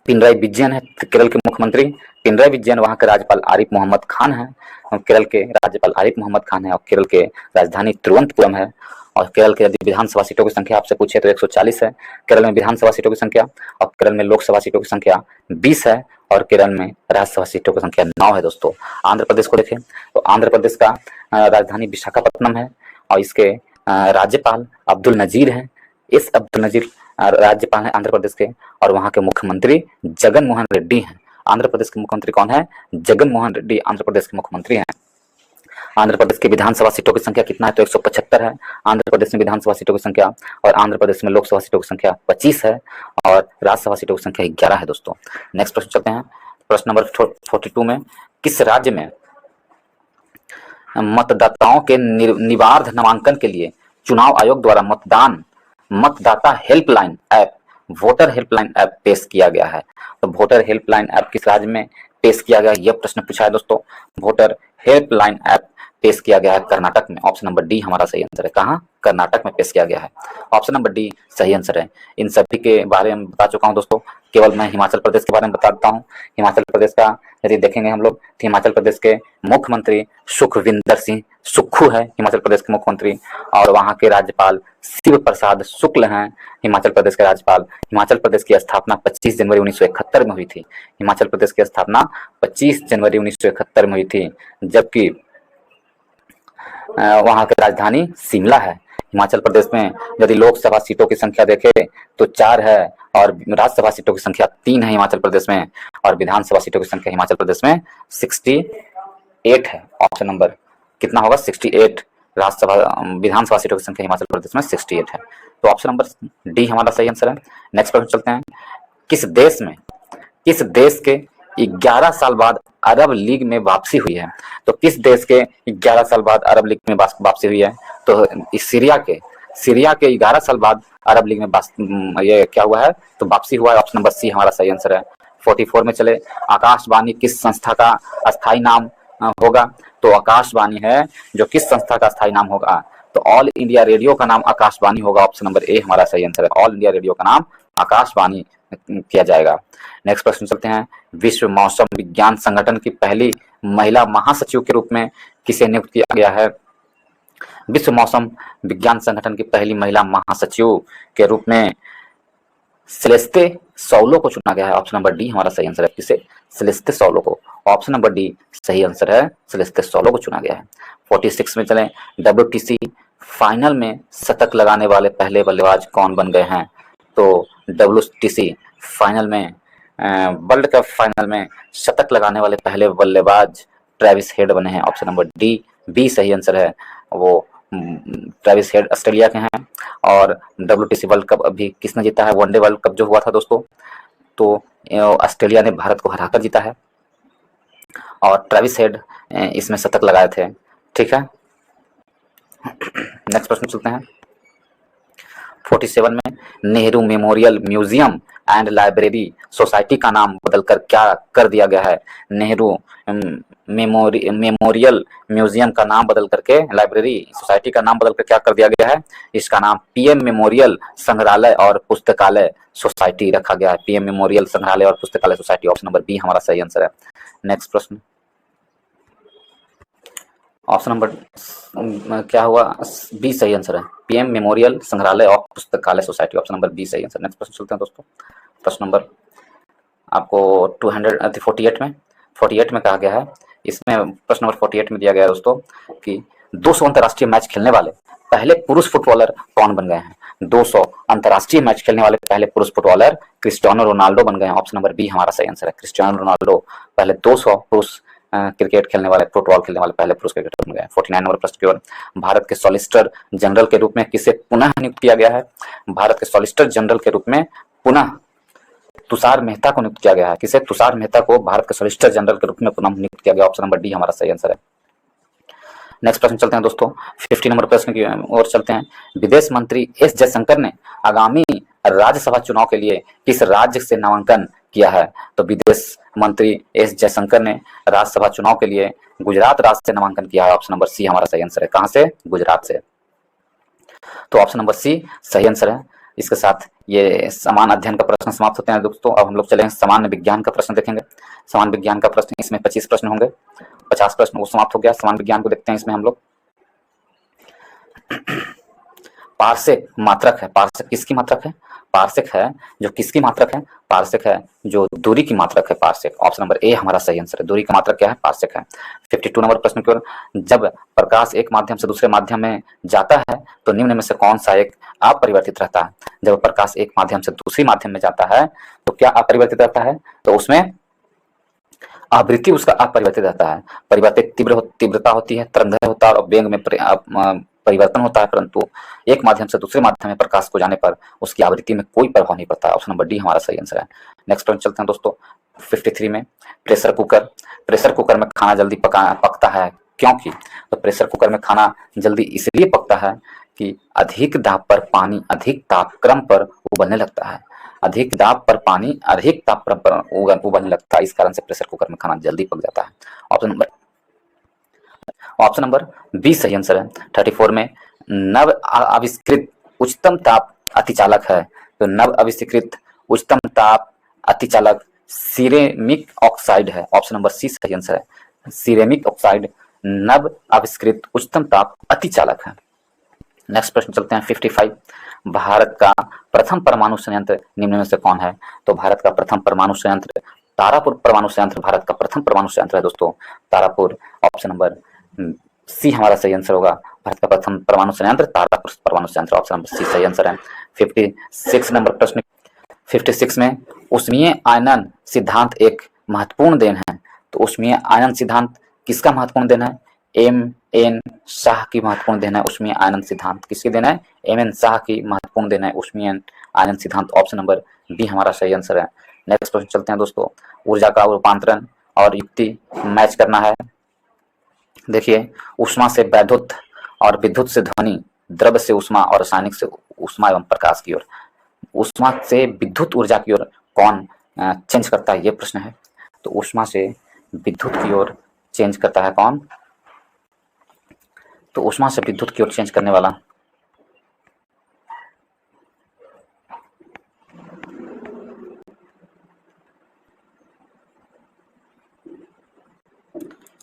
पिनराई विजयन है। केरल के मुख्यमंत्री पिनराई विजयन, वहां के राज्यपाल आरिफ मोहम्मद खान है। केरल के राज्यपाल आरिफ मोहम्मद खान है और केरल के राजधानी तिरुवनंतपुरम है। और केरल के यदि विधानसभा सीटों की संख्या आपसे पूछे तो 140 है केरल में विधानसभा सीटों की संख्या, और केरल में लोकसभा सीटों की संख्या 20 है, और केरल में राज्यसभा सीटों की संख्या 9 है दोस्तों। आंध्र प्रदेश को देखें तो आंध्र प्रदेश का राजधानी विशाखापट्टनम है और इसके राज्यपाल अब्दुल नजीर हैं। इस अब्दुल नजीर राज्यपाल हैं आंध्र प्रदेश के, और वहां के मुख्यमंत्री जगन मोहन रेड्डी हैं। आंध्र प्रदेश के मुख्यमंत्री कौन है? जगन मोहन रेड्डी आंध्र प्रदेश के मुख्यमंत्री हैं। आंध्र प्रदेश की विधानसभा सीटों की संख्या कितना है? तो 175 है आंध्र प्रदेश में विधानसभा सीटों की संख्या, और आंध्र प्रदेश में लोकसभा सीटों की संख्या 25 है और राज्यसभा सीटों की संख्या 11 है दोस्तों। नेक्स्ट प्रश्न चलते हैं। प्रश्न नंबर 42 में किस राज्य में मतदाताओं के निवार्ध नामांकन के लिए चुनाव आयोग द्वारा मतदाता helpline app voter helpline app पेश किया गया है? तो वोटर हेल्पलाइन ऐप किस राज्य में पेश किया गया, यह प्रश्न पूछा है दोस्तों। वोटर हेल्पलाइन ऐप पेश किया गया है कर्नाटक में। ऑप्शन नंबर डी हमारा सही आंसर है। कहाँ? कर्नाटक में पेश किया गया है। ऑप्शन नंबर डी सही आंसर है। इन सभी के बारे में बता चुका हूं दोस्तों। केवल मैं हिमाचल प्रदेश के बारे में बता देता हूं। हिमाचल प्रदेश का यदि देखेंगे हम लोग तो हिमाचल प्रदेश के मुख्यमंत्री सुखविंदर सिंह सुक्खू है हिमाचल प्रदेश के मुख्यमंत्री, और वहां के राज्यपाल शिव प्रसाद शुक्ल हैं हिमाचल प्रदेश के राज्यपाल। हिमाचल प्रदेश की स्थापना 25 जनवरी 1971 में हुई थी। हिमाचल प्रदेश की स्थापना 25 जनवरी 1971 में हुई थी, जबकि वहां की राजधानी शिमला है। हिमाचल प्रदेश में यदि लोकसभा सीटों की संख्या देखें तो 4 है और राज्यसभा सीटों की संख्या 3 है हिमाचल प्रदेश में, और विधानसभा सीटों की संख्या हिमाचल प्रदेश में 68 है। ऑप्शन नंबर कितना होगा? 68 राज्यसभा विधानसभा सीटों की संख्या हिमाचल प्रदेश में 68 है। तो ऑप्शन नंबर डी हमारा सही आंसर है। नेक्स्ट प्रश्न चलते हैं, किस देश के 11 साल बाद अरब लीग में वापसी हुई है? तो किस देश के 11 साल बाद अरब लीग में वापसी हुई है? तो सीरिया के 11 साल बाद अरब लीग में ये क्या हुआ है? तो वापसी हुआ है। ऑप्शन नंबर सी हमारा सही आंसर है। 44 में चले, आकाशवाणी किस संस्था का अस्थायी नाम होगा? तो आकाशवाणी है जो किस संस्था का अस्थायी नाम होगा? तो ऑल इंडिया रेडियो का नाम आकाशवाणी होगा। ऑप्शन नंबर ए हमारा सही आंसर है। ऑल इंडिया रेडियो का नाम आकाशवाणी किया जाएगा। नेक्स्ट प्रश्न चलते हैं, विश्व मौसम विज्ञान संगठन की पहली महिला महासचिव के रूप में किसे नियुक्त किया गया है? विश्व मौसम विज्ञान संगठन की पहली महिला महासचिव के रूप में सेलेस्ते सौलो को चुना गया है। ऑप्शन नंबर डी हमारा सही आंसर है। किसे? सेलेस्ते सौलो को। ऑप्शन नंबर डी सही आंसर है, सेलेस्ते सौलो को चुना गया है। 46 में चलें, WTC फाइनल में शतक लगाने वाले पहले बल्लेबाज कौन बन गए हैं? तो WTC फाइनल में वर्ल्ड कप फाइनल में शतक लगाने वाले पहले बल्लेबाज ट्रेविस हेड बने हैं। ऑप्शन नंबर डी बी सही आंसर है। वो ट्रेविस हेड ऑस्ट्रेलिया के हैं। और WTC वर्ल्ड कप अभी किसने जीता है? वनडे वर्ल्ड कप जो हुआ था दोस्तों, तो ऑस्ट्रेलिया ने भारत को हराकर जीता है और ट्रेविस हेड इसमें शतक लगाए थे। ठीक है, नेक्स्ट प्रश्न चलते हैं। 47 में, Nehru memorial museum and library society का नाम बदलकर क्या कर दिया गया है? नेहरू मेमोरियल म्यूजियम का नाम बदल करके लाइब्रेरी सोसाइटी का नाम बदलकर क्या कर दिया गया है? इसका नाम PM मेमोरियल संग्रहालय और पुस्तकालय सोसाइटी रखा गया है। PM मेमोरियल संग्रहालय और पुस्तकालय सोसाइटी। ऑप्शन नंबर बी हमारा सही आंसर है। नेक्स्ट प्रश्न, ऑप्शन नंबर क्या हुआ? बी सही आंसर है। PM मेमोरियल संग्रहालय और पुस्तकालय सोसाइटी। ऑप्शन नंबर बी सही आंसर। नेक्स्ट प्रश्न चलते हैं दोस्तों। प्रश्न नंबर आपको 48 में कहा गया है, इसमें प्रश्न नंबर 48 में दिया गया है दोस्तों कि 200 अंतर्राष्ट्रीय मैच खेलने वाले पहले पुरुष फुटबॉलर कौन बन गए हैं? 200 अंतर्राष्ट्रीय मैच खेलने वाले पहले पुरुष फुटबॉलर क्रिस्टियानो रोनाल्डो बन गए हैं। ऑप्शन नंबर बी हमारा सही आंसर है। क्रिस्टियानो रोनाल्डो पहले 200 पुरुष क्रिकेट खेलने वाले फुटबॉल खेलने वाले पहले पुरुष क्रिकेटर बन गए। 49 नंबर प्रश्न की ओर, भारत के सॉलिसिटर जनरल के रूप में किसे पुनः नियुक्त किया गया है? भारत के सॉलिसिटर जनरल के रूप में पुनः तुषार मेहता को नियुक्त किया गया है। किसे? तुषार मेहता को भारत के सॉलिसिटर जनरल के रूप में पुनः नियुक्त किया गया। ऑप्शन नंबर डी हमारा सही आंसर है। नेक्स्ट प्रश्न चलते हैं दोस्तों, 50 नंबर प्रश्न की ओर चलते हैं। विदेश मंत्री एस जयशंकर ने आगामी राज्यसभा चुनाव के लिए किस राज्य से नामांकन किया है? तो विदेश मंत्री एस जयशंकर ने राज्यसभा चुनाव के लिए गुजरात राज्य से नामांकन किया है। ऑप्शन नंबर सी हमारा सही आंसर है। कहां से? गुजरात से। तो ऑप्शन नंबर सी सही आंसर है। इसके साथ ये समान अध्ययन का प्रश्न समाप्त होते हैं दोस्तों। अब हम लोग चलेंगे सामान्य विज्ञान का प्रश्न देखेंगे। सामान्य विज्ञान का प्रश्न, इसमें 25 प्रश्न होंगे। 50 प्रश्न वो समाप्त हो गया। सामान्य विज्ञान को देखते हैं। इसमें हम लोग पार्सेक मात्रक है। पार्सेक किसकी मात्रक है? पार्सेक है जो किसकी मात्रक है? पार्सेक है जो दूरी की मात्रक है। पार्सेक। ऑप्शन नंबर ए हमारा सही आंसर है। दूरी का मात्रक क्या है? पार्सेक है। 52 नंबर प्रश्न की ओर, जब प्रकाश एक माध्यम से दूसरे माध्यम में जाता है तो निम्न में से कौन सा एक अपरिवर्तित रहता है? जब प्रकाश एक माध्यम से दूसरी माध्यम में जाता है तो क्या अपरिवर्तित रहता है? तो उसमें आवृत्ति उसका अपरिवर्तित रहता है। परिवर्तित तीव्रता होती है, तरंगदैर्घ्य होता है और वेग में परिवर्तन होता है, परंतु एक माध्यम से दूसरे माध्यम में प्रकाश को जाने पर उसकी आवृत्ति में कोई प्रभाव नहीं पड़ता है। ऑप्शन नंबर डी हमारा सही आंसर है। नेक्स्ट प्रश्न चलते हैं दोस्तों। 53 में, प्रेशर कुकर में खाना जल्दी पकता है क्योंकि? तो प्रेशर कुकर में खाना जल्दी इसलिए पकता है कि अधिक दाब पर पानी अधिक तापक्रम पर उबलने लगता है। अधिक दाब पर पानी अधिक तापक्रम पर उबलने लगता है, इस कारण से प्रेशर कुकर में खाना जल्दी पक जाता है। ऑप्शन नंबर बी सही आंसर है। 34 में, नव आविष्कृत उच्चतम ताप अतिचालक है। तो नव आविष्कृत उच्चतम ताप अतिचालक सिरेमिक ऑक्साइड है। ऑप्शन नंबर सी सही आंसर है। सिरेमिक ऑक्साइड नव आविष्कृत उच्चतम ताप अतिचालक है। नेक्स्ट प्रश्न चलते हैं। 55, भारत का प्रथम परमाणु संयंत्र निम्न में से कौन है? तो भारत का प्रथम परमाणु संयंत्र तारापुर परमाणु संयंत्र भारत का प्रथम परमाणु संयंत्र है दोस्तों, तारापुर। ऑप्शन नंबर सी हमारा सही आंसर होगा। भारत का प्रथम परमाणु संयंत्र तारापुर परमाणु संयंत्र। ऑप्शन नंबर सी सही आंसर है। 56 नंबर प्रश्न, 56 में, ऊष्मीय आयनन सिद्धांत एक महत्वपूर्ण देन है। तो ऊष्मीय आयनन सिद्धांत किसका महत्वपूर्ण देन है? एन शाह की महत्वपूर्ण देन है ऊष्मीय आयनन सिद्धांत। किसकी देन है? एम एन शाह की महत्वपूर्ण देन है ऊष्मीय आयनन सिद्धांत। ऑप्शन नंबर बी हमारा सही आंसर है। नेक्स्ट क्वेश्चन चलते हैं दोस्तों। ऊर्जा का रूपांतरण और युक्ति मैच करना है। देखिए, ऊष्मा से वैद्युत और विद्युत से ध्वनि, द्रव्य से ऊष्मा और रासायनिक से ऊष्मा एवं प्रकाश की ओर। ऊष्मा से विद्युत ऊर्जा की ओर कौन चेंज करता है, ये प्रश्न है। तो ऊष्मा से विद्युत की ओर चेंज करता है कौन? तो ऊष्मा से विद्युत की ओर चेंज करने वाला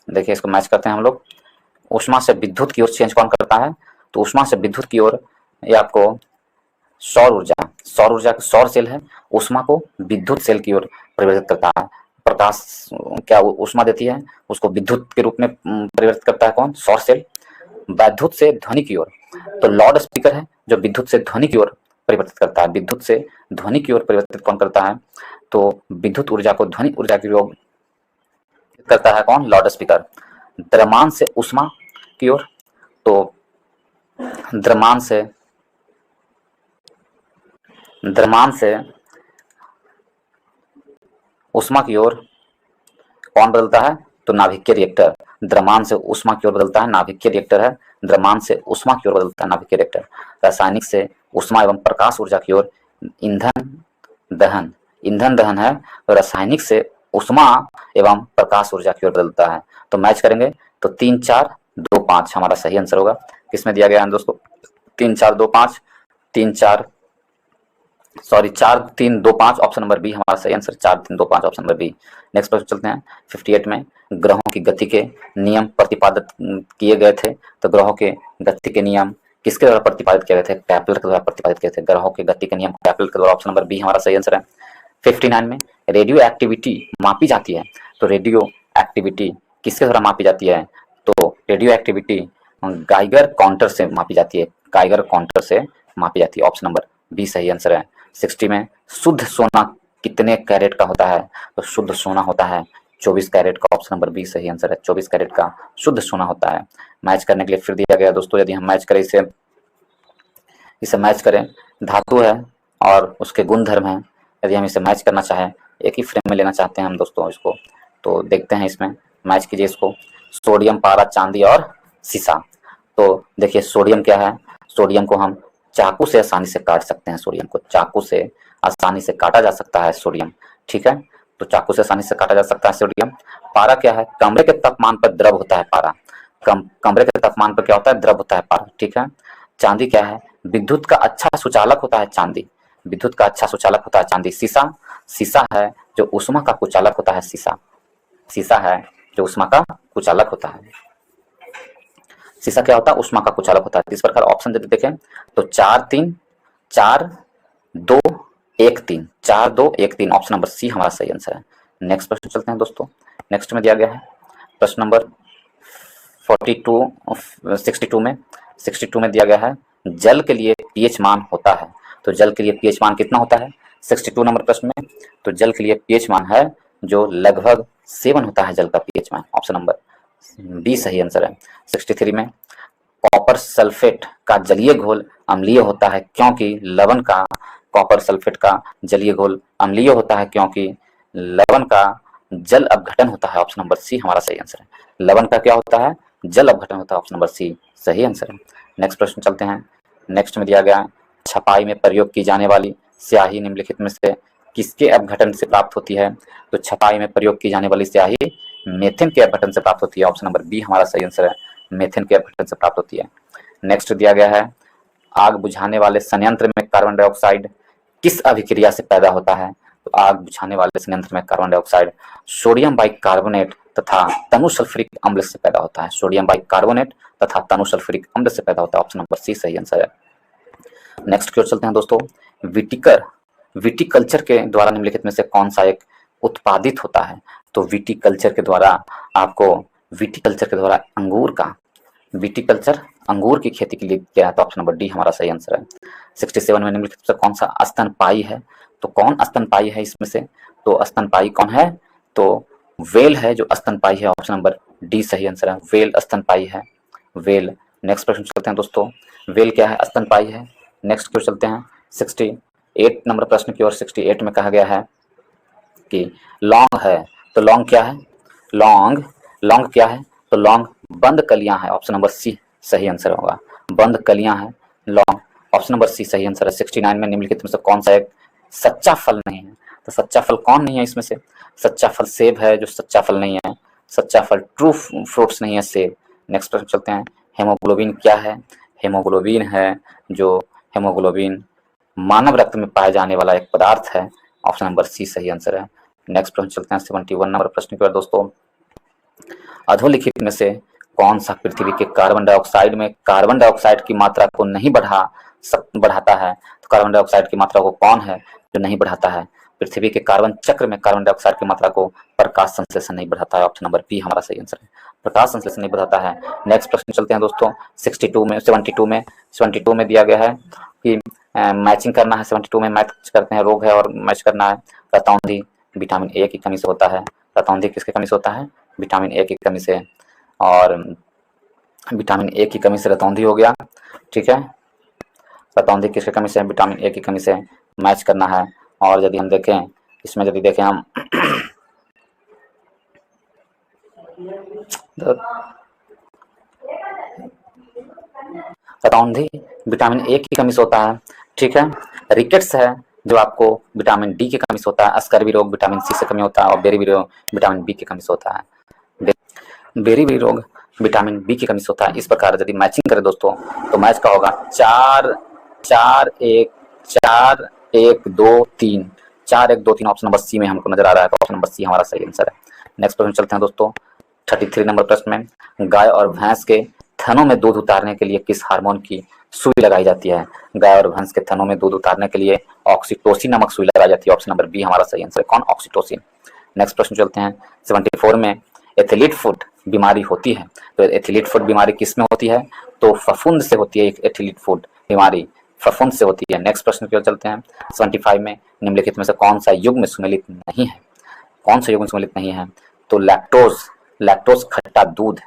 देखिए, इसको मैच करते हैं हम लोग। ऊष्मा से विद्युत की ओर चेंज कौन करता है? तो ऊष्मा से विद्युत की ओर ये आपको सौर ऊर्जा, सौर ऊर्जा सौर सेल है, ऊष्मा को विद्युत सेल की ओर परिवर्तित करता है। प्रकाश क्या ऊष्मा देती है, उसको विद्युत के रूप में परिवर्तित करता है कौन? सौर सेल। वैद्युत से ध्वनि की ओर, तो लाउड स्पीकर है जो विद्युत से ध्वनि की ओर परिवर्तित करता है। विद्युत से ध्वनि की ओर परिवर्तित कौन करता है? तो विद्युत ऊर्जा को ध्वनि ऊर्जा की ओर करता है कौन? Loud speaker. द्रव्यमान से ऊष्मा की ओर, तो द्रव्यमान से ऊष्मा की ओर कौन बदलता है? तो नाभिकीय रिएक्टर। द्रव्यमान से ऊष्मा की ओर बदलता है, नाभिकीय रिएक्टर है। द्रव्यमान से ऊष्मा की ओर बदलता है, नाभिकीय रिएक्टर। रासायनिक से ऊष्मा एवं प्रकाश ऊर्जा की ओर ईंधन दहन, ईंधन दहन है। रासायनिक से ऊष्मा एवं प्रकाश ऊर्जा की ओर बदलता है। तो मैच करेंगे तो 3 4 2 5 हमारा सही आंसर होगा। किसमें दिया गया है दोस्तों? 3 4 2 5, 3 4 सॉरी 4 3 2 5, ऑप्शन नंबर बी हमारा सही answer. 4 3 2 5 option number B. Next प्रश्न चलते हैं 58 में। ग्रहों की गति के नियम प्रतिपादित किए गए थे। तो ग्रहों के गति के नियम किसके द्वारा प्रतिपादित किए गए थे? कैप्लर के द्वारा प्रतिपादित किए थे। ग्रहों के गति के नियम कैप्लर के द्वारा, ऑप्शन नंबर बी हमारा सही आंसर है। 59 में रेडियो एक्टिविटी मापी जाती है। तो रेडियो एक्टिविटी किसके द्वारा मापी जाती है? तो रेडियो एक्टिविटी गाइगर काउंटर से मापी जाती है। गाइगर काउंटर से मापी जाती है, ऑप्शन नंबर बी सही आंसर है। 60 में शुद्ध सोना कितने कैरेट का होता है? तो शुद्ध सोना होता है 24 कैरेट का, ऑप्शन नंबर बी सही आंसर है। 24 कैरेट का शुद्ध सोना होता है। मैच करने के लिए फिर दिया गया दोस्तों, यदि हम मैच करें इसे मैच करें, धातु है और उसके गुण धर्म है। यदि हम इसे मैच करना चाहें, एक ही फ्रेम में लेना चाहते हैं हम दोस्तों इसको, तो देखते हैं इसमें। मैच कीजिए इसको। सोडियम, पारा, चांदी और सीसा। तो देखिए, सोडियम क्या है? सोडियम को हम चाकू से आसानी से काट सकते हैं। सोडियम को चाकू से आसानी से काटा जा सकता है सोडियम, ठीक है। तो चाकू से आसानी से काटा जा सकता है सोडियम। पारा क्या है? कमरे के तापमान पर द्रव होता है पारा। कमरे के तापमान पर क्या होता है? द्रव होता है पारा, ठीक है। चांदी क्या है? विद्युत का अच्छा सुचालक होता है चांदी। विद्युत का अच्छा सुचालक होता है चांदी। सीसा, सीसा है जो ऊष्मा का कुचालक होता है। सीसा, सीसा है जो ऊष्मा का कुचालक होता है। सीसा क्या होता है? ऊष्मा का कुचालक होता है। इस प्रकार ऑप्शन यदि देखें तो 4 3 4 2 1 3, 4 2 1 3, ऑप्शन नंबर सी हमारा सही आंसर है। नेक्स्ट प्रश्न चलते हैं दोस्तों। नेक्स्ट में दिया गया है प्रश्न नंबर 62 में दिया गया है जल के लिए पीएच मान होता है। तो जल के लिए पीएच मान कितना होता है 62 नंबर प्रश्न में? तो जल के लिए पीएच मान है जो लगभग 7 होता है जल का पीएच मान, ऑप्शन नंबर बी सही आंसर है। 63 में कॉपर सल्फेट का जलीय घोल अम्लीय होता है क्योंकि लवण का, कॉपर सल्फेट का जलीय घोल अम्लीय होता है क्योंकि लवण का जल अपघटन होता है, ऑप्शन नंबर सी हमारा सही आंसर है। लवण का क्या होता है? जल अपघटन होता है, ऑप्शन नंबर सी सही आंसर है। नेक्स्ट प्रश्न चलते हैं। नेक्स्ट में दिया गया है छपाई में प्रयोग की जाने वाली स्याही निम्नलिखित में से किसके अपघटन से प्राप्त होती है? तो छपाई में प्रयोग की जाने वाली स्याही मेथेन के अपघटन से प्राप्त होती है, ऑप्शन नंबर बी हमारा सही आंसर है। मेथेन के अपघटन से प्राप्त होती है। नेक्स्ट दिया गया है आग बुझाने वाले संयंत्र में कार्बन डाइऑक्साइड किस अभिक्रिया से पैदा होता है? तो आग बुझाने वाले संयंत्र में कार्बन डाइऑक्साइड सोडियम बाइकार्बोनेट तथा तनुसल्फ्यूरिक अम्ल से पैदा होता है। सोडियम बाइकार्बोनेट तथा तनुसल्फ्यूरिक अम्ल से पैदा होता है, ऑप्शन नंबर सी सही आंसर है। नेक्स्ट की ओर चलते हैं दोस्तों। विटिकल्चर के द्वारा निम्नलिखित में से कौन सा एक उत्पादित होता है? तो विटिकल्चर के द्वारा विटिकल्चर अंगूर की खेती के लिए किया है, तो ऑप्शन नंबर डी हमारा सही आंसर है। 67 में निम्नलिखित से कौन सा स्तनपायी है? तो कौन स्तनपायी है इसमें से? तो स्तनपायी कौन है? तो वेल है जो स्तनपायी है, ऑप्शन नंबर डी सही आंसर है। वेल स्तनपायी है। वेल। नेक्स्ट प्रश्न चलते हैं दोस्तों, वेल क्या है? स्तनपायी है। नेक्स्ट की ओर चलते हैं 68 नंबर प्रश्न की ओर। 68 में कहा गया है कि लौंग है, तो लौंग क्या है? लौंग, लौंग क्या है? तो लौंग बंद कलियां हैं। ऑप्शन नंबर सी सही आंसर होगा, बंद कलियां हैं लौंग। ऑप्शन नंबर सी सही आंसर है। 69 में निम्नलिखित में से कौन सा एक सच्चा फल नहीं है? तो सच्चा फल कौन नहीं है इसमें से? सच्चा फल सेब है, जो सच्चा फल नहीं है। सच्चा फल ट्रू फ्रूट्स नहीं है सेब। नेक्स्ट प्रश्न चलते हैं, हेमोग्लोबिन क्या है? हेमोग्लोबिन है जो हेमोग्लोबिन मानव रक्त में पाए जाने वाला एक पदार्थ है। ऑप्शन नंबर सी सही आंसर है। नेक्स्ट प्रश्न चलते हैं 71 नंबर प्रश्न की ओर दोस्तों, अधोलिखित में से कौन सा पृथ्वी के कार्बन डाइऑक्साइड में कार्बन डाइऑक्साइड की मात्रा को नहीं बढ़ाता है? तो कार्बन डाइऑक्साइड की मात्रा को कौन है जो नहीं बढ़ाता है? पृथ्वी के कार्बन चक्र में कार्बन डाइऑक्साइड की मात्रा को प्रकाश संश्लेषण नहीं बढ़ाता है। ऑप्शन नंबर बी हमारा सही आंसर है, प्रकाश संश्लेषण नहीं बढ़ाता है। नेक्स्ट प्रश्न चलते हैं दोस्तों 72 में दिया गया है कि मैचिंग करना है। 72 में मैच करते हैं, रोग है और मैच करना है। रतौंधी विटामिन ए की कमी से होता है। रतौंधी किसकी कमी से होता है? विटामिन ए की कमी से, और विटामिन ए की कमी से रतौंधी हो गया। ठीक है, रतौंधी किसकी कमी से? विटामिन ए की कमी से मैच करना है। और यदि हम देखें इसमें, यदि देखें हम रतौंधी विटामिन ए की कमी से होता है। ठीक है, रिकेट्स है जो आपको विटामिन डी की कमी से होता है। स्कर्वी रोग विटामिन सी से कमी होता है, और बेरी रोग विटामिन बी की कमी से होता है। बेरी रोग विटामिन बी की कमी से होता है। इस प्रकार यदि मैचिंग करें दोस्तों तो मैच का होगा 4 4 1 4 1 2 3 4 1 2 3। ऑप्शन नंबर सी में हमको नजर आ रहा है, तो ऑप्शन नंबर सी हमारा सही आंसर है। नेक्स्ट प्रश्न चलते हैं दोस्तों 33 नंबर प्रश्न में, गाय और भैंस के थनों में दूध उतारने के लिए किस हार्मोन की सुई लगाई जाती है? गाय और भैंस के थनों में दूध उतारने के लिए ऑक्सीटोसिन नामक सुई लगाई जाती है। ऑप्शन नंबर बी हमारा सही आंसर है। कौन? ऑक्सीटोसिन। नेक्स्ट प्रश्न चलते हैं 74 में, एथलीट फुट बीमारी होती है, तो एथलीट फुट बीमारी किस में होती है? तो फफूंद से होती है। एथलीट फुट बीमारी फफूंद से होती है। नेक्स्ट प्रश्न की ओर चलते हैं 75 में, निम्नलिखित में से कौन सा युग्म सुमेलित नहीं है? कौन सा युग्म सुमेलित नहीं है? तो लैक्टोज खट्टा दूध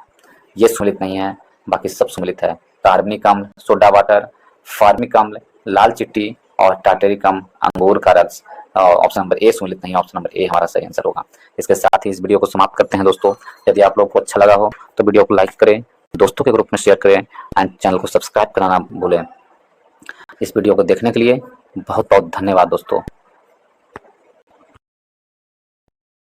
ये सुमेलित नहीं है, बाकी सब सुमेलित है। कार्बनिक अम्ल, सोडा वाटर, फार्मिक अम्ल, लाल चिट्टी और टार्टेरिक अम्ल, अंगूर का रस। ऑप्शन नंबर ए सुमेलित नहीं है। ऑप्शन नंबर ए हमारा सही आंसर होगा। इसके साथ ही इस वीडियो को समाप्त करते हैं दोस्तों। यदि आप लोग को अच्छा लगा हो तो वीडियो को लाइक करें, दोस्तों के ग्रुप में शेयर करें एंड चैनल को सब्सक्राइब कराना भूलें। इस वीडियो को देखने के लिए बहुत बहुत धन्यवाद दोस्तों।